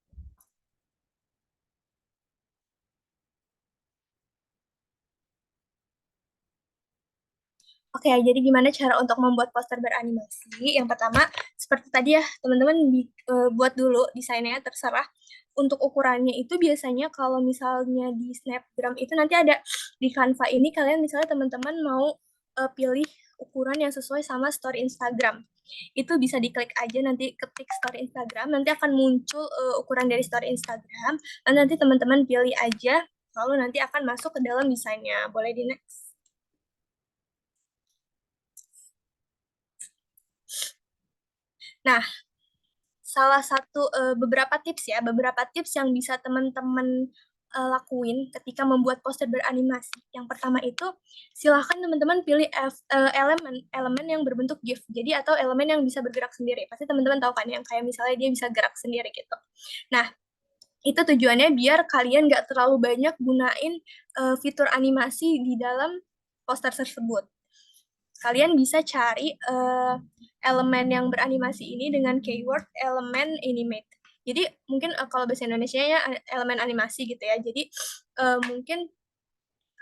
Oke, jadi gimana cara untuk membuat poster beranimasi? Yang pertama, seperti tadi ya, teman-teman buat dulu desainnya, terserah. Untuk ukurannya itu biasanya kalau misalnya di Snapgram itu nanti ada di Canva ini, kalian misalnya teman-teman mau pilih ukuran yang sesuai sama story Instagram. Itu bisa diklik aja, nanti ketik story Instagram, nanti akan muncul ukuran dari story Instagram, dan nanti teman-teman pilih aja, lalu nanti akan masuk ke dalam desainnya. Boleh di next. Nah, salah satu beberapa tips yang bisa teman-teman lakuin ketika membuat poster beranimasi. Yang pertama itu, silahkan teman-teman pilih elemen yang berbentuk GIF. Jadi atau elemen yang bisa bergerak sendiri. Pasti teman-teman tahu kan yang kayak misalnya dia bisa gerak sendiri gitu. Nah, itu tujuannya biar kalian nggak terlalu banyak gunain fitur animasi di dalam poster tersebut. Kalian bisa cari elemen yang beranimasi ini dengan keyword elemen animate. Jadi mungkin kalau bahasa Indonesia ya elemen animasi gitu ya. Jadi mungkin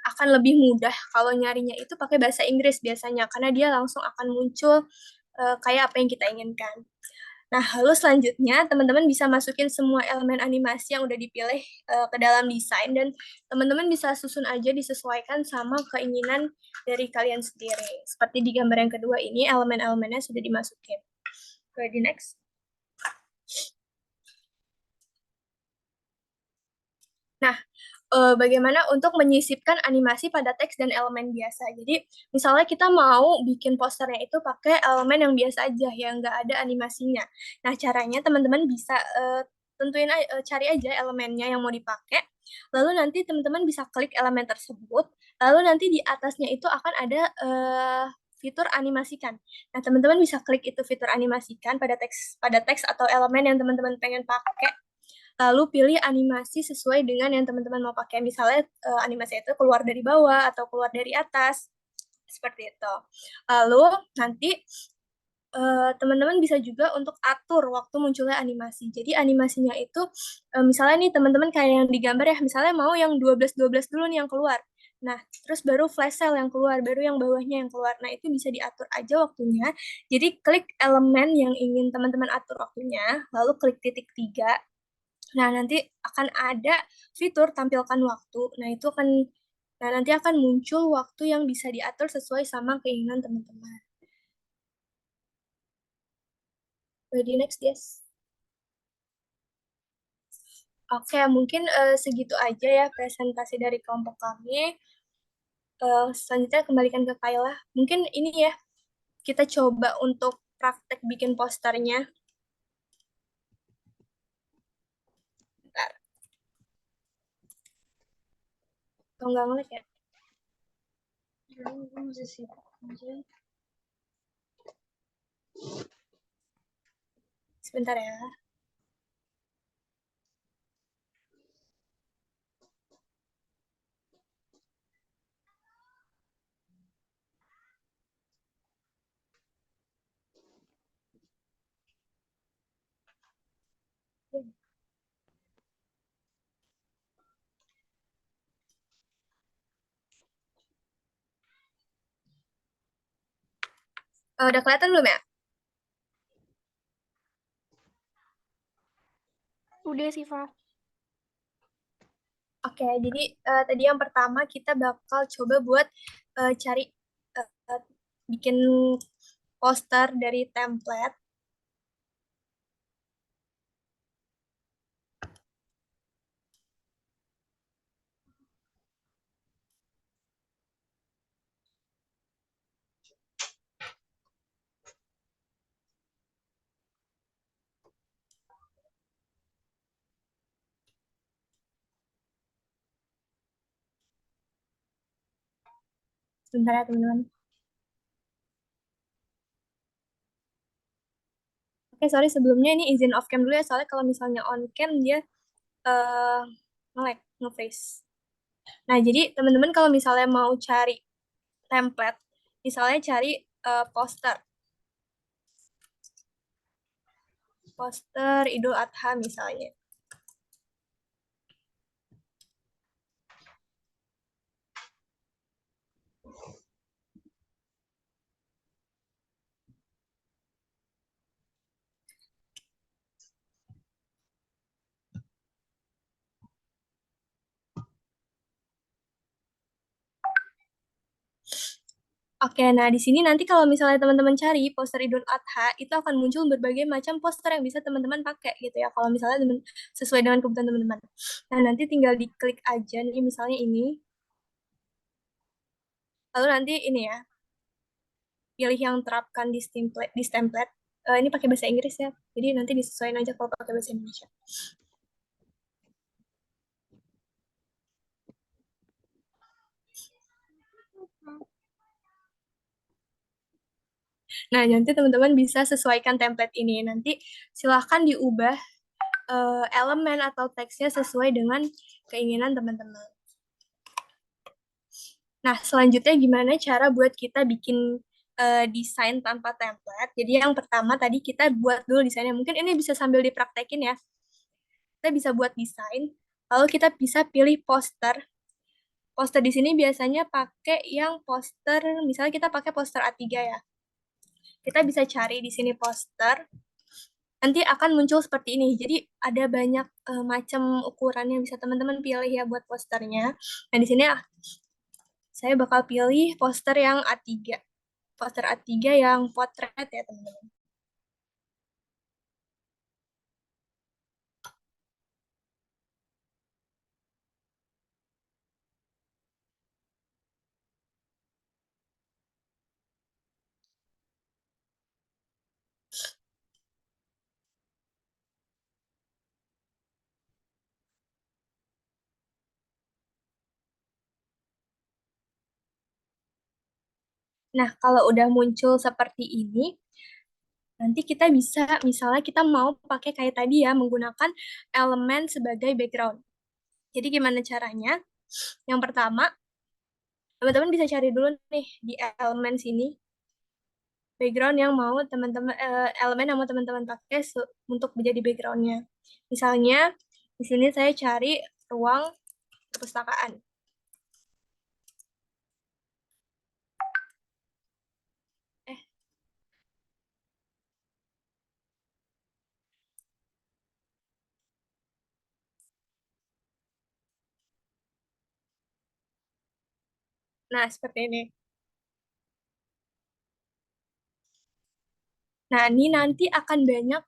akan lebih mudah kalau nyarinya itu pakai bahasa Inggris biasanya, karena dia langsung akan muncul kayak apa yang kita inginkan. Nah, lalu selanjutnya teman-teman bisa masukin semua elemen animasi yang udah dipilih ke dalam desain dan teman-teman bisa susun aja disesuaikan sama keinginan dari kalian sendiri. Seperti di gambar yang kedua ini, elemen-elemennya sudah dimasukin. Ready, next. Nah, bagaimana untuk menyisipkan animasi pada teks dan elemen biasa. Jadi, misalnya kita mau bikin posternya itu pakai elemen yang biasa aja, yang nggak ada animasinya. Nah, caranya teman-teman bisa cari aja elemennya yang mau dipakai, lalu nanti teman-teman bisa klik elemen tersebut, lalu nanti di atasnya itu akan ada fitur animasikan. Nah, teman-teman bisa klik itu fitur animasikan pada teks atau elemen yang teman-teman pengen pakai, lalu pilih animasi sesuai dengan yang teman-teman mau pakai. Misalnya animasi itu keluar dari bawah atau keluar dari atas, seperti itu. Lalu nanti teman-teman bisa juga untuk atur waktu munculnya animasi. Jadi animasinya itu, misalnya nih teman-teman kayak yang digambar ya, misalnya mau yang 12-12 dulu nih yang keluar. Nah, terus baru flash sale yang keluar, baru yang bawahnya yang keluar. Nah, itu bisa diatur aja waktunya. Jadi klik elemen yang ingin teman-teman atur waktunya, lalu klik titik 3. Nah, nanti akan ada fitur tampilkan waktu. Nah, nanti akan muncul waktu yang bisa diatur sesuai sama keinginan teman-teman. Ready, next, yes. Oke, mungkin segitu aja ya presentasi dari kelompok kami. Selanjutnya kembalikan ke Kayla. Mungkin ini ya, kita coba untuk praktek bikin posternya. Bentar. Atau nggak ngelik ya? Sebentar ya. Udah kelihatan belum ya? Udah sih, Fa. Oke, jadi tadi yang pertama kita bakal coba buat cari bikin poster dari template. Sebentar ya teman-teman. Oke, sorry sebelumnya ini izin off cam dulu ya, soalnya kalau misalnya on cam dia nge-lag, nge-freeze. Nah, jadi teman-teman kalau misalnya mau cari template, misalnya cari poster Idul Adha misalnya. Oke, nah di sini nanti kalau misalnya teman-teman cari poster Idul Adha, itu akan muncul berbagai macam poster yang bisa teman-teman pakai gitu ya. Kalau misalnya sesuai dengan kebutuhan teman-teman. Nah, nanti tinggal diklik aja nih misalnya ini. Lalu nanti ini ya, pilih yang terapkan di template. Ini pakai bahasa Inggris ya. Jadi nanti disesuaikan aja kalau pakai bahasa Indonesia. Nah, nanti teman-teman bisa sesuaikan template ini. Nanti silahkan diubah elemen atau teksnya sesuai dengan keinginan teman-teman. Nah, selanjutnya gimana cara buat kita bikin desain tanpa template. Jadi yang pertama tadi kita buat dulu desainnya. Mungkin ini bisa sambil dipraktekin ya. Kita bisa buat desain, lalu kita bisa pilih poster. Poster di sini biasanya pakai yang poster, misalnya kita pakai poster A3 ya. kita bisa cari di sini poster. Nanti akan muncul seperti ini. Jadi ada banyak macam ukuran yang bisa teman-teman pilih ya buat posternya. Nah, di sini saya bakal pilih poster yang A3. Poster A3 yang potret ya, teman-teman. Nah, kalau udah muncul seperti ini, nanti kita bisa, misalnya kita mau pakai kayak tadi ya, menggunakan elemen sebagai background. Jadi gimana caranya? Yang pertama, teman-teman bisa cari dulu nih di elemen sini, background yang mau teman-teman, elemen yang mau teman-teman pakai untuk menjadi backgroundnya. Misalnya, di sini saya cari ruang perpustakaan. Nah, seperti ini. Nah, ini nanti akan banyak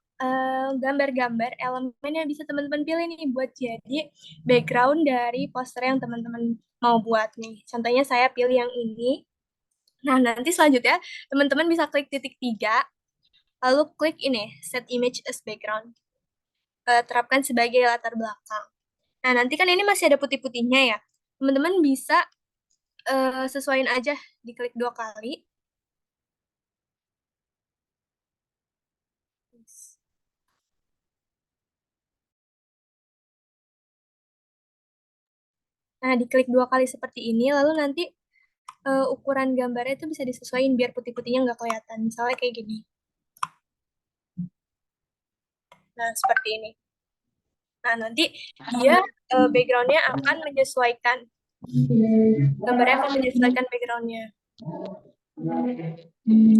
gambar-gambar elemen yang bisa teman-teman pilih nih buat jadi background dari poster yang teman-teman mau buat nih. Contohnya saya pilih yang ini. Nah, nanti selanjutnya teman-teman bisa klik titik 3, lalu klik ini, set image as background. Terapkan sebagai latar belakang. Nah, nanti kan ini masih ada putih-putihnya ya. Teman-teman bisa sesuaiin aja, diklik 2 kali. Nah, diklik 2 kali seperti ini, lalu nanti ukuran gambarnya itu bisa disesuaikan biar putih-putihnya nggak kelihatan. Misalnya kayak gini. Nah, seperti ini. Nah, nanti dia background-nya akan menyesuaikan. Gambarnya akan menyesuaikan background-nya.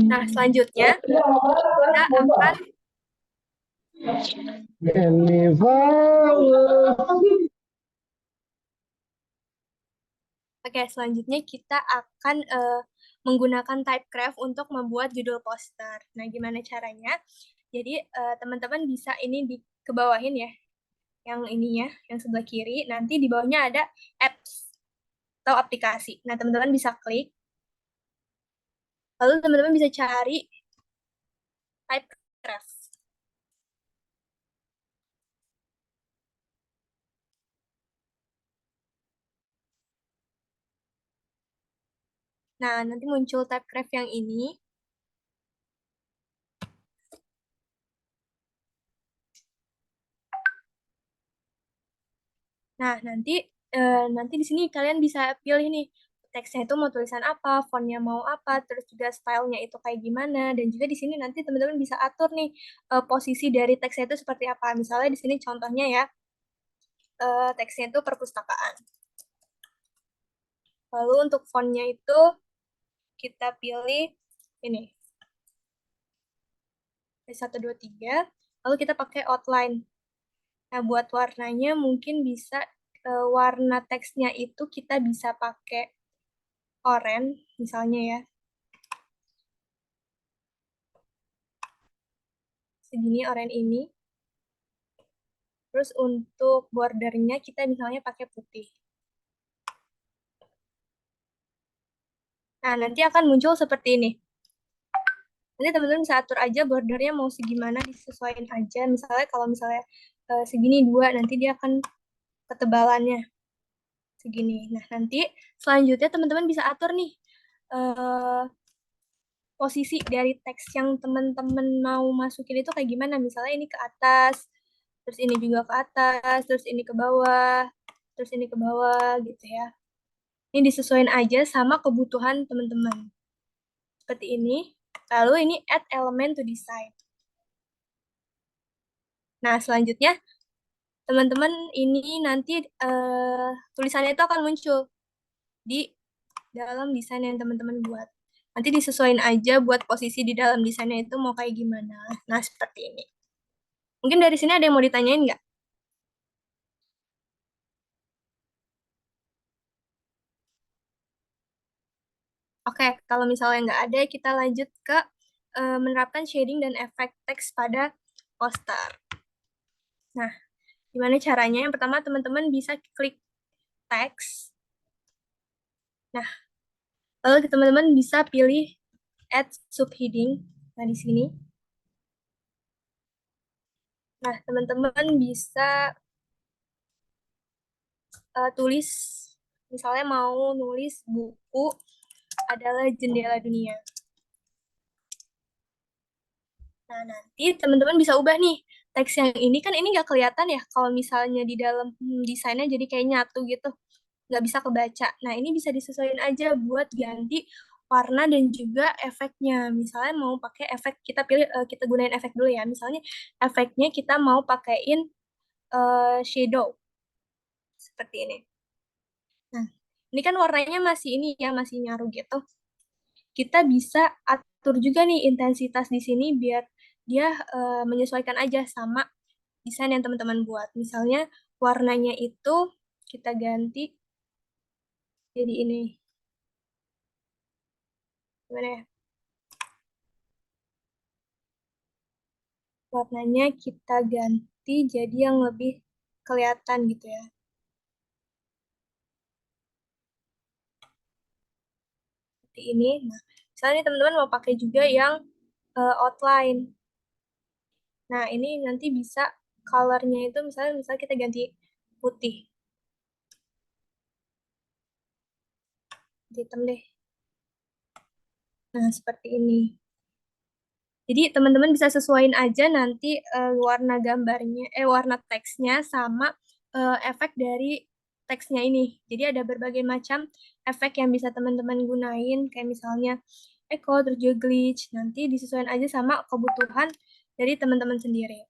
Nah, selanjutnya kita akan Oke, selanjutnya kita akan menggunakan Typecraft untuk membuat judul poster. Nah, gimana caranya? Jadi, teman-teman bisa ini kebawahin ya, yang ininya, yang sebelah kiri. Nanti di bawahnya ada apps atau aplikasi. Nah, teman-teman bisa klik. Lalu teman-teman bisa cari Typecraft. Nah, nanti muncul Typecraft yang ini. Nah, nanti di sini kalian bisa pilih nih, teksnya itu mau tulisan apa, fontnya mau apa, terus juga stylenya itu kayak gimana, dan juga di sini nanti teman-teman bisa atur nih posisi dari teksnya itu seperti apa. Misalnya di sini contohnya ya, teksnya itu perpustakaan. Lalu untuk fontnya itu kita pilih ini, 1, 2, 3, lalu kita pakai outline. Nah, buat warnanya mungkin bisa warna teksnya itu kita bisa pakai oranye misalnya ya. Segini oranye ini. Terus untuk bordernya kita misalnya pakai putih. Nah, nanti akan muncul seperti ini. Nanti teman-teman bisa atur aja bordernya mau segimana, disesuaikan aja. Misalnya kalau misalnya segini 2, nanti dia akan ketebalannya segini. Nah, nanti selanjutnya teman-teman bisa atur nih posisi dari teks yang teman-teman mau masukin itu kayak gimana. Misalnya ini ke atas, terus ini juga ke atas, terus ini ke bawah, terus ini ke bawah gitu ya. Ini disesuaikan aja sama kebutuhan teman-teman. Seperti ini. Lalu ini add element to design. Nah, selanjutnya teman-teman ini nanti tulisannya itu akan muncul di dalam desain yang teman-teman buat. Nanti disesuaikan aja buat posisi di dalam desainnya itu mau kayak gimana. Nah, seperti ini. Mungkin dari sini ada yang mau ditanyain nggak? Oke, kalau misalnya nggak ada, kita lanjut ke menerapkan shading dan efek teks pada poster. Nah, gimana caranya? Yang pertama, teman-teman bisa klik teks. Nah, lalu teman-teman bisa pilih add subheading. Nah, di sini. Nah, teman-teman bisa tulis, misalnya mau nulis buku adalah jendela dunia. Nah, nanti teman-teman bisa ubah nih. Teks yang ini kan ini nggak kelihatan ya kalau misalnya di dalam desainnya jadi kayak nyatu gitu. Nggak bisa kebaca. Nah, ini bisa disesuaikan aja buat ganti warna dan juga efeknya. Misalnya mau pakai efek, kita pilih, kita gunain efek dulu ya. Misalnya efeknya kita mau pakaiin shadow. Seperti ini. Nah, ini kan warnanya masih ini ya, masih nyaru gitu. Kita bisa atur juga nih intensitas di sini biar dia menyesuaikan aja sama desain yang teman-teman buat. Misalnya warnanya itu kita ganti jadi ini. Gimana ya? Warnanya kita ganti jadi yang lebih kelihatan gitu ya. Seperti ini. Nah, misalnya teman-teman mau pakai juga yang outline. Nah, ini nanti bisa colornya itu misalnya kita ganti putih. Hitam deh. Nah, seperti ini. Jadi teman-teman bisa sesuaiin aja nanti warna gambarnya, warna teksnya sama efek dari teksnya ini. Jadi ada berbagai macam efek yang bisa teman-teman gunain, kayak misalnya echo, terus juga glitch. Nanti disesuaikan aja sama kebutuhan dari teman-teman sendiri.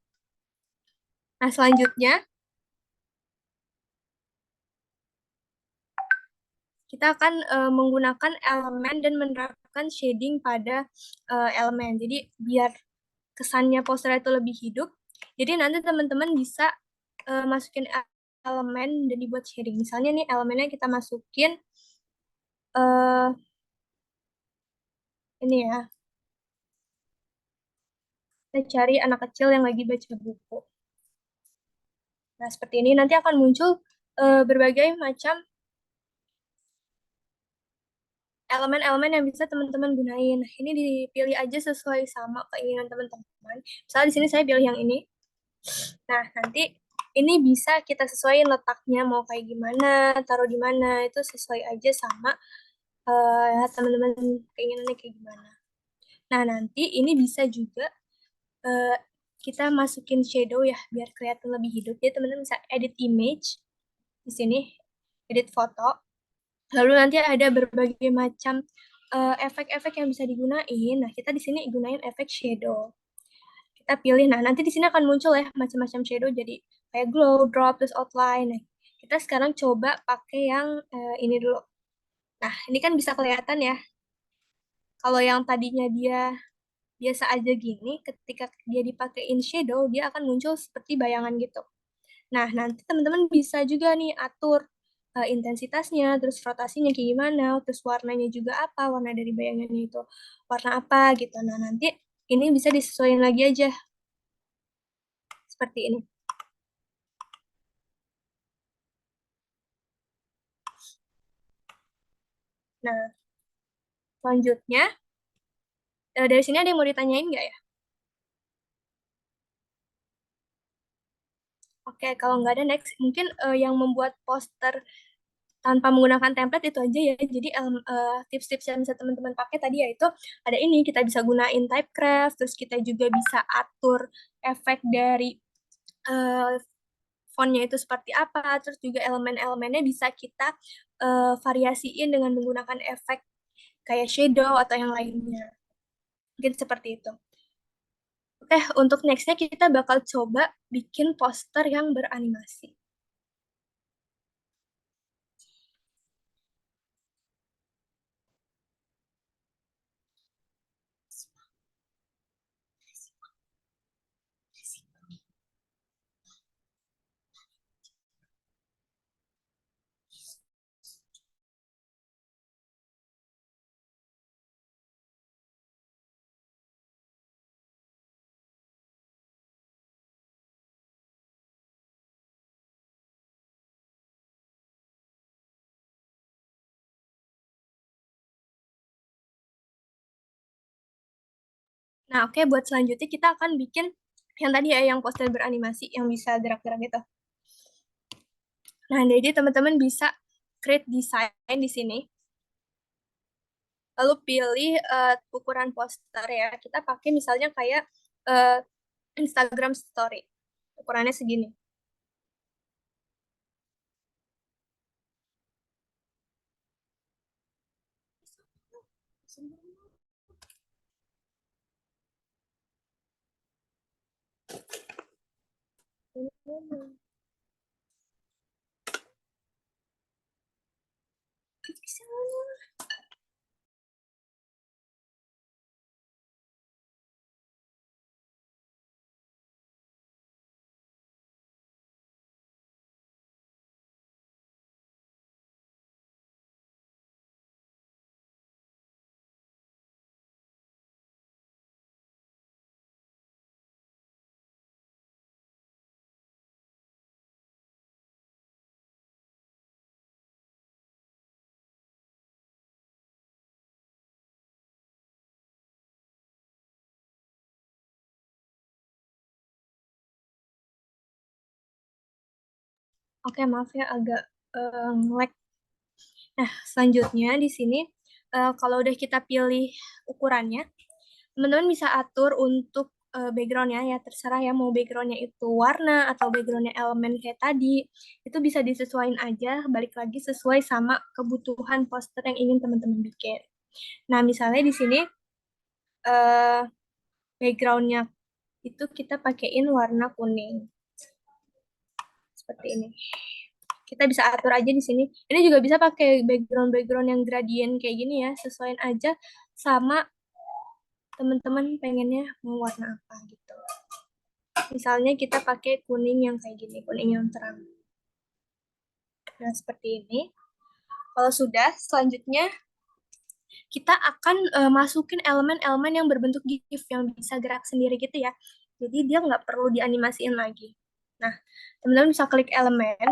Nah, selanjutnya kita akan menggunakan elemen dan menerapkan shading pada elemen. Jadi biar kesannya poster itu lebih hidup. Jadi nanti teman-teman bisa masukin elemen dan dibuat shading. Misalnya nih elemennya kita masukin uh, ini ya. Kita cari anak kecil yang lagi baca buku. Nah, seperti ini nanti akan muncul berbagai macam elemen-elemen yang bisa teman-teman gunain. Nah, ini dipilih aja sesuai sama keinginan teman-teman. Misalnya di sini saya pilih yang ini. Nah, nanti ini bisa kita sesuaiin letaknya mau kayak gimana, taruh di mana, itu sesuai aja sama teman-teman keinginannya kayak gimana. Nah, nanti ini bisa juga kita masukin shadow ya, biar kelihatan lebih hidup. Jadi teman-teman bisa edit image di sini, edit foto. Lalu nanti ada berbagai macam efek-efek yang bisa digunain. Nah, kita di sini gunain efek shadow. Kita pilih, nah nanti di sini akan muncul ya macam-macam shadow, jadi kayak glow, drop, terus outline. Nah, kita sekarang coba pakai yang ini dulu. Nah, ini kan bisa kelihatan ya. Kalau yang tadinya dia biasa aja gini, ketika dia dipakein shadow, dia akan muncul seperti bayangan gitu. Nah, nanti teman-teman bisa juga nih atur intensitasnya, terus rotasinya kayak gimana, terus warnanya juga apa, warna dari bayangannya itu warna apa gitu. Nah, nanti ini bisa disesuaikan lagi aja. Seperti ini. Nah, selanjutnya, dari sini ada yang mau ditanyain nggak ya? Oke, kalau nggak ada next, mungkin yang membuat poster tanpa menggunakan template itu aja ya. Jadi tips-tips yang bisa teman-teman pakai tadi yaitu ada ini, kita bisa gunain typecraft, terus kita juga bisa atur efek dari fontnya itu seperti apa, terus juga elemen-elemennya bisa kita variasiin dengan menggunakan efek kayak shadow atau yang lainnya. Mungkin seperti itu. Oke, untuk nextnya kita bakal coba bikin poster yang beranimasi. Nah, oke, buat selanjutnya kita akan bikin yang tadi ya, yang poster beranimasi, yang bisa gerak-gerak gitu. Nah, jadi teman-teman bisa create design di sini. Lalu pilih ukuran poster ya. Kita pakai misalnya kayak uh, Instagram Story. Ukurannya segini. Oke, maaf ya agak nge-lag. Nah, selanjutnya di sini kalau udah kita pilih ukurannya, teman-teman bisa atur untuk backgroundnya ya, terserah ya mau backgroundnya itu warna atau backgroundnya elemen kayak tadi, itu bisa disesuaikan aja, balik lagi sesuai sama kebutuhan poster yang ingin teman-teman bikin. Nah, misalnya di sini eh, backgroundnya itu kita pakein warna kuning seperti ini. Kita bisa atur aja di sini. Ini juga bisa pakai background-background yang gradient kayak gini ya, sesuaiin aja sama teman-teman pengennya mau warna apa gitu. Misalnya kita pakai kuning yang kayak gini, kuning yang terang. Nah, seperti ini. Kalau sudah, selanjutnya kita akan masukin elemen-elemen yang berbentuk GIF yang bisa gerak sendiri gitu ya. Jadi dia nggak perlu dianimasiin lagi. Nah, teman-teman bisa klik elemen,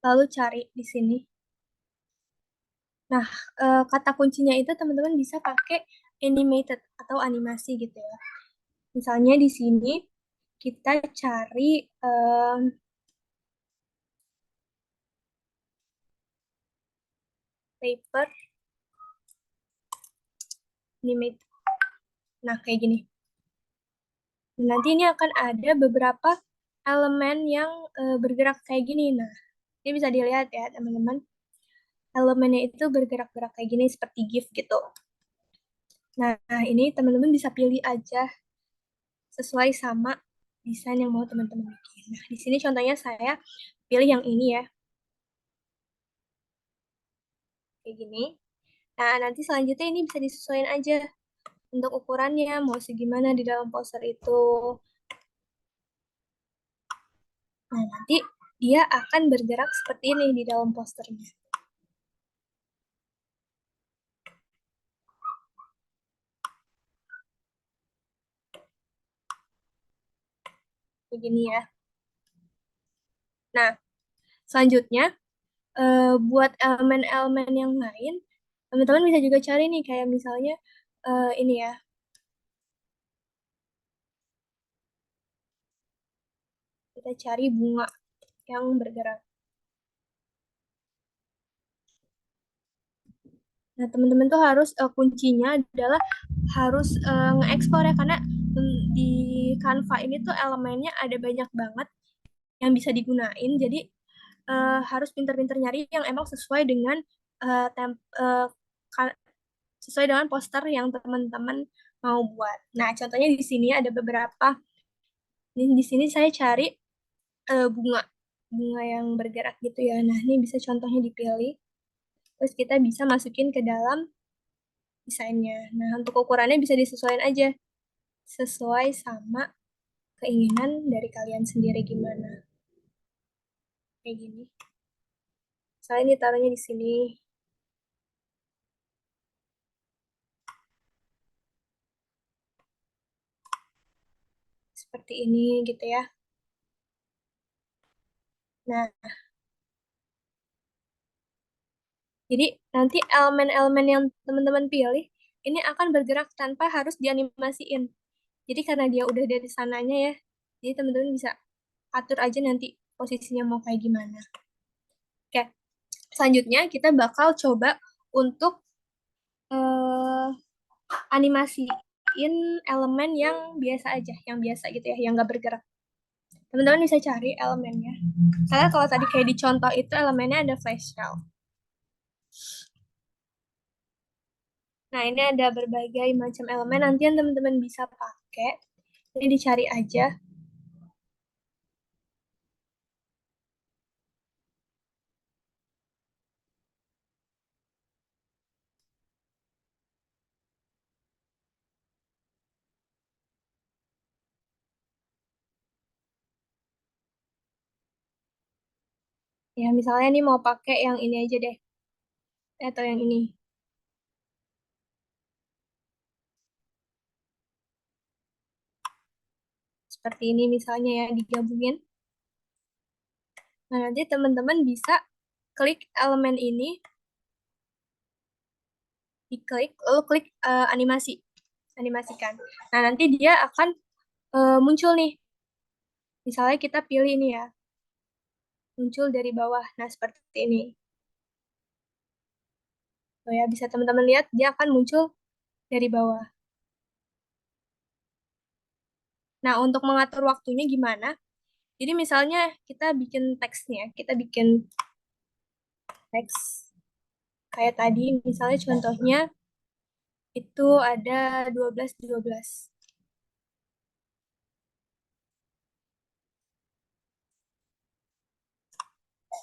lalu cari di sini. Nah, kata kuncinya itu teman-teman bisa pakai animated atau animasi gitu ya. Misalnya di sini kita cari paper animated. Nah, kayak gini. Nanti ini akan ada beberapa elemen yang bergerak kayak gini. Nah, ini bisa dilihat ya teman-teman. Elemennya itu bergerak-gerak kayak gini seperti GIF gitu. Nah, ini teman-teman bisa pilih aja sesuai sama desain yang mau teman-teman bikin. Nah, di sini contohnya saya pilih yang ini ya. Kayak gini. Nah, nanti selanjutnya ini bisa disesuaikan aja untuk ukurannya, mau segimana di dalam poster itu. Nah, nanti dia akan bergerak seperti ini di dalam posternya. Begini ya. Nah, selanjutnya buat elemen-elemen yang lain, teman-teman bisa juga cari nih, kayak misalnya ini ya. Kita cari bunga yang bergerak. Nah, teman-teman tuh harus kuncinya adalah harus nge-explore ya, karena di Canva ini tuh elemennya ada banyak banget yang bisa digunain. Jadi harus pinter-pinter nyari yang emang sesuai dengan uh, tem- uh, sesuai dengan poster yang teman-teman mau buat. Nah, contohnya di sini ada beberapa. Di sini saya cari bunga bunga yang bergerak gitu ya. Nah, ini bisa contohnya dipilih. Terus kita bisa masukin ke dalam desainnya. Nah, untuk ukurannya bisa disesuaikan aja sesuai sama keinginan dari kalian sendiri gimana. Kayak gini. Saya ini taruhnya di sini. Seperti ini gitu ya. Nah, Jadi nanti elemen-elemen yang teman-teman pilih ini akan bergerak tanpa harus dianimasiin. Jadi karena dia udah dari sananya ya, jadi teman-teman bisa atur aja nanti posisinya mau kayak gimana. Oke, selanjutnya kita bakal coba untuk eh, animasiin elemen yang biasa aja, yang biasa gitu ya, yang nggak bergerak. Teman-teman bisa cari elemennya. Karena kalau tadi kayak di contoh itu elemennya ada flash shell. Nah, ini ada berbagai macam elemen nanti yang teman-teman bisa pakai. Ini dicari aja. Ya, misalnya nih mau pakai yang ini aja deh. Atau yang ini. Seperti ini misalnya ya, digabungin. Nah, nanti teman-teman bisa klik elemen ini, diklik, lalu klik animasi. Animasikan. Nah, nanti dia akan muncul nih. Misalnya kita pilih ini ya, muncul dari bawah. Nah, seperti ini. Oh ya, bisa teman-teman lihat, dia akan muncul dari bawah. Nah, untuk mengatur waktunya gimana? Jadi misalnya kita bikin teksnya, kita bikin teks kayak tadi, misalnya contohnya itu ada 12-12.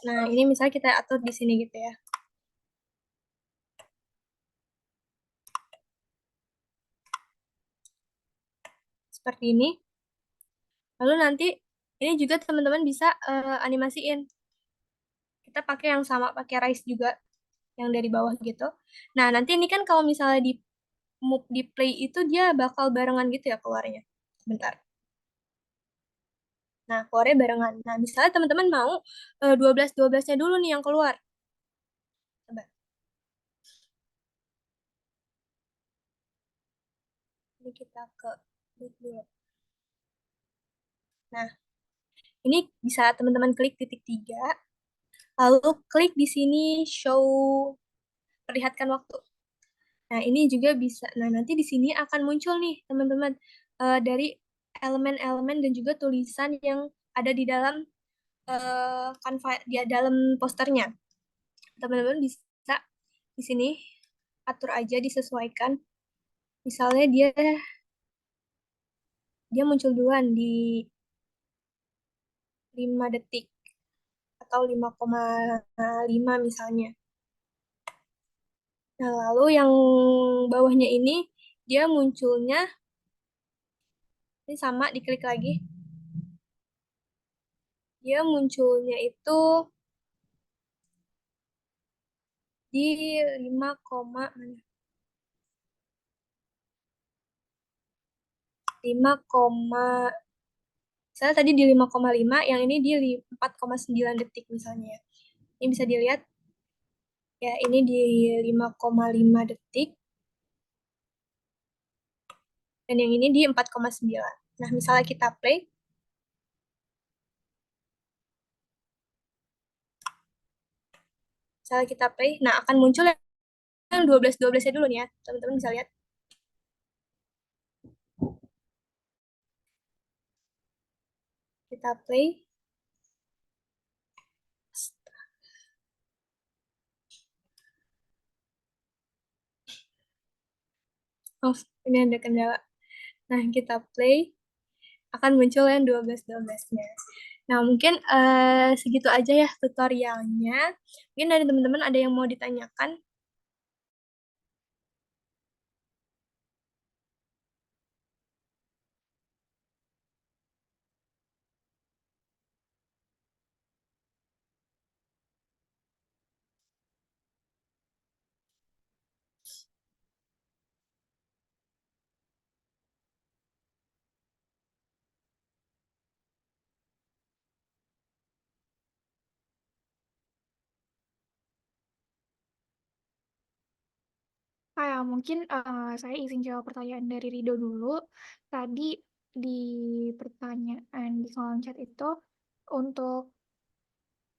Nah, ini misalnya kita atur di sini gitu ya. Seperti ini. Lalu nanti ini juga teman-teman bisa animasiin. Kita pakai yang sama, pakai Rise juga yang dari bawah gitu. Nah, nanti ini kan kalau misalnya di move di play itu dia bakal barengan gitu ya keluarnya. Bentar. Nah, keluarnya barengan. Nah, misalnya teman-teman mau 12-12-nya dulu nih yang keluar. Coba. Ini kita ke move dulu. Nah, ini bisa teman-teman klik titik 3, lalu klik di sini show perlihatkan waktu. Nah, ini juga bisa. Nah, nanti di sini akan muncul nih, teman-teman, dari elemen-elemen dan juga tulisan yang ada di dalam Canva, di dalam posternya. Teman-teman bisa di sini atur aja, disesuaikan. Misalnya dia dia muncul duluan di 5 detik atau 5,5 misalnya. Nah, lalu yang bawahnya ini dia munculnya ini sama, diklik lagi. Dia munculnya itu di 5, mana? 5, misalnya tadi di 5,5, yang ini di 4,9 detik misalnya ya. Ini bisa dilihat ya, ini di 5,5 detik dan yang ini di 4,9. Nah, misalnya kita play, nah akan muncul yang 12-12-nya dulu nih ya. Teman-teman bisa lihat. Kita play. Oh, ini ada kendala. Nah, kita play, akan muncul yang 12-12-nya. Nah, mungkin segitu aja ya tutorialnya. Mungkin dari teman-teman ada yang mau ditanyakan? Mungkin saya izin jawab pertanyaan dari Rido dulu. Tadi di pertanyaan di kolom chat itu untuk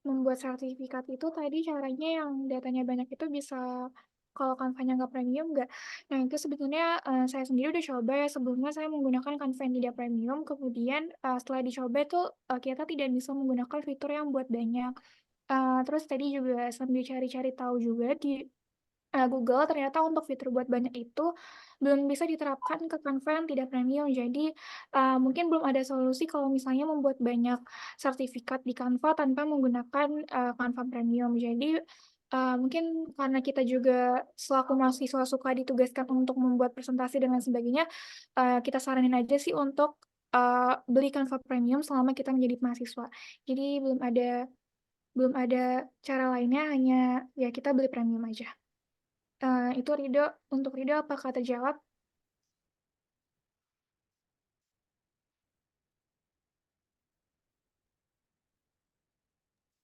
membuat sertifikat itu tadi caranya yang datanya banyak itu bisa kalau Canva-nya nggak premium nggak? Nah itu sebetulnya saya sendiri udah coba ya sebelumnya saya menggunakan Canva yang tidak premium kemudian setelah dicoba tuh kita tidak bisa menggunakan fitur yang buat banyak. Terus tadi juga sambil cari-cari tahu juga di Google ternyata untuk fitur buat banyak itu belum bisa diterapkan ke Canva yang tidak premium. Jadi, mungkin belum ada solusi kalau misalnya membuat banyak sertifikat di Canva tanpa menggunakan, Canva Premium. Jadi, mungkin karena kita juga selaku mahasiswa suka ditugaskan untuk membuat presentasi dan lain sebagainya, kita saranin aja sih untuk, beli Canva Premium selama kita menjadi mahasiswa. Jadi belum ada cara lainnya, hanya ya kita beli premium aja. Itu Rido, untuk Rido apakah terjawab?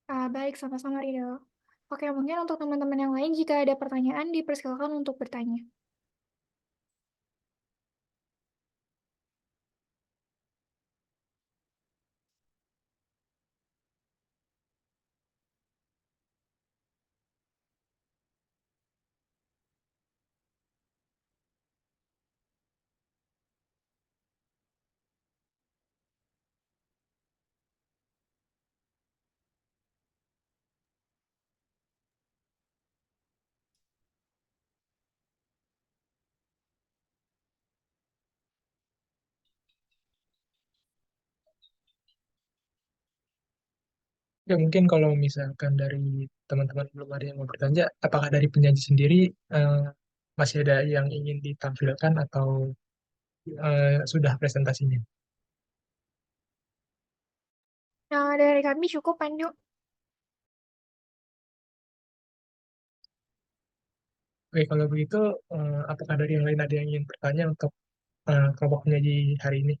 Baik, sama-sama Rido. Oke, mungkin untuk teman-teman yang lain jika ada pertanyaan dipersilakan untuk bertanya. Ya mungkin kalau misalkan dari teman-teman belum ada yang mau bertanya, apakah dari penyaji sendiri eh, masih ada yang ingin ditampilkan atau sudah presentasinya? Dari kami cukup, Pandu. Oke, kalau begitu, apakah dari yang lain ada yang ingin bertanya untuk kelompok penyaji hari ini?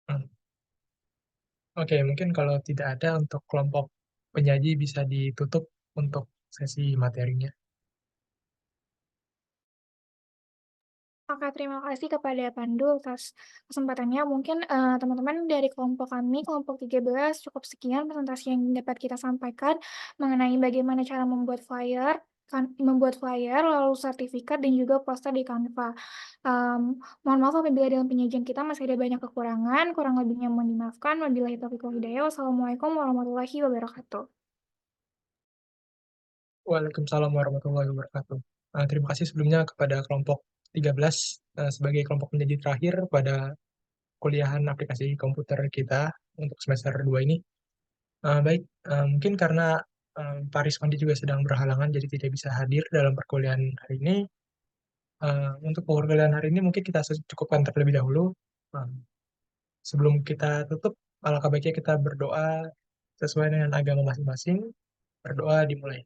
Hmm, Oke, mungkin kalau tidak ada untuk kelompok penyaji bisa ditutup untuk sesi materinya. Oke, terima kasih kepada Pandu atas kesempatannya. Mungkin teman-teman dari kelompok kami, kelompok 13, cukup sekian presentasi yang dapat kita sampaikan mengenai bagaimana cara membuat flyer, lalu sertifikat, dan juga poster di Canva. Mohon maaf apabila dalam penyajian kita masih ada banyak kekurangan, kurang lebihnya mohon dimaafkan. Wabillahi taufiq wal hidayah. Wassalamualaikum warahmatullahi wabarakatuh. Waalaikumsalam warahmatullahi wabarakatuh. Terima kasih sebelumnya kepada kelompok 13 sebagai kelompok penyaji terakhir pada kuliahan aplikasi komputer kita untuk semester 2 ini. Baik, mungkin karena Pak Riswandi juga sedang berhalangan jadi tidak bisa hadir dalam perkuliahan hari ini. Untuk perkuliahan hari ini mungkin kita cukupkan terlebih dahulu. Eh, Sebelum kita tutup, alangkah baiknya kita berdoa sesuai dengan agama masing-masing. Berdoa dimulai.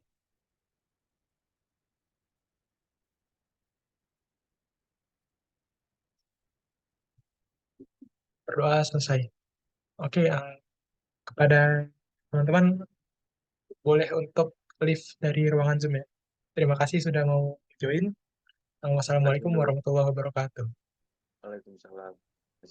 Berdoa selesai. Oke, kepada teman-teman boleh untuk leave dari ruangan Zoom ya. Terima kasih sudah mau join. Wassalamualaikum warahmatullahi wabarakatuh. Waalaikumsalam.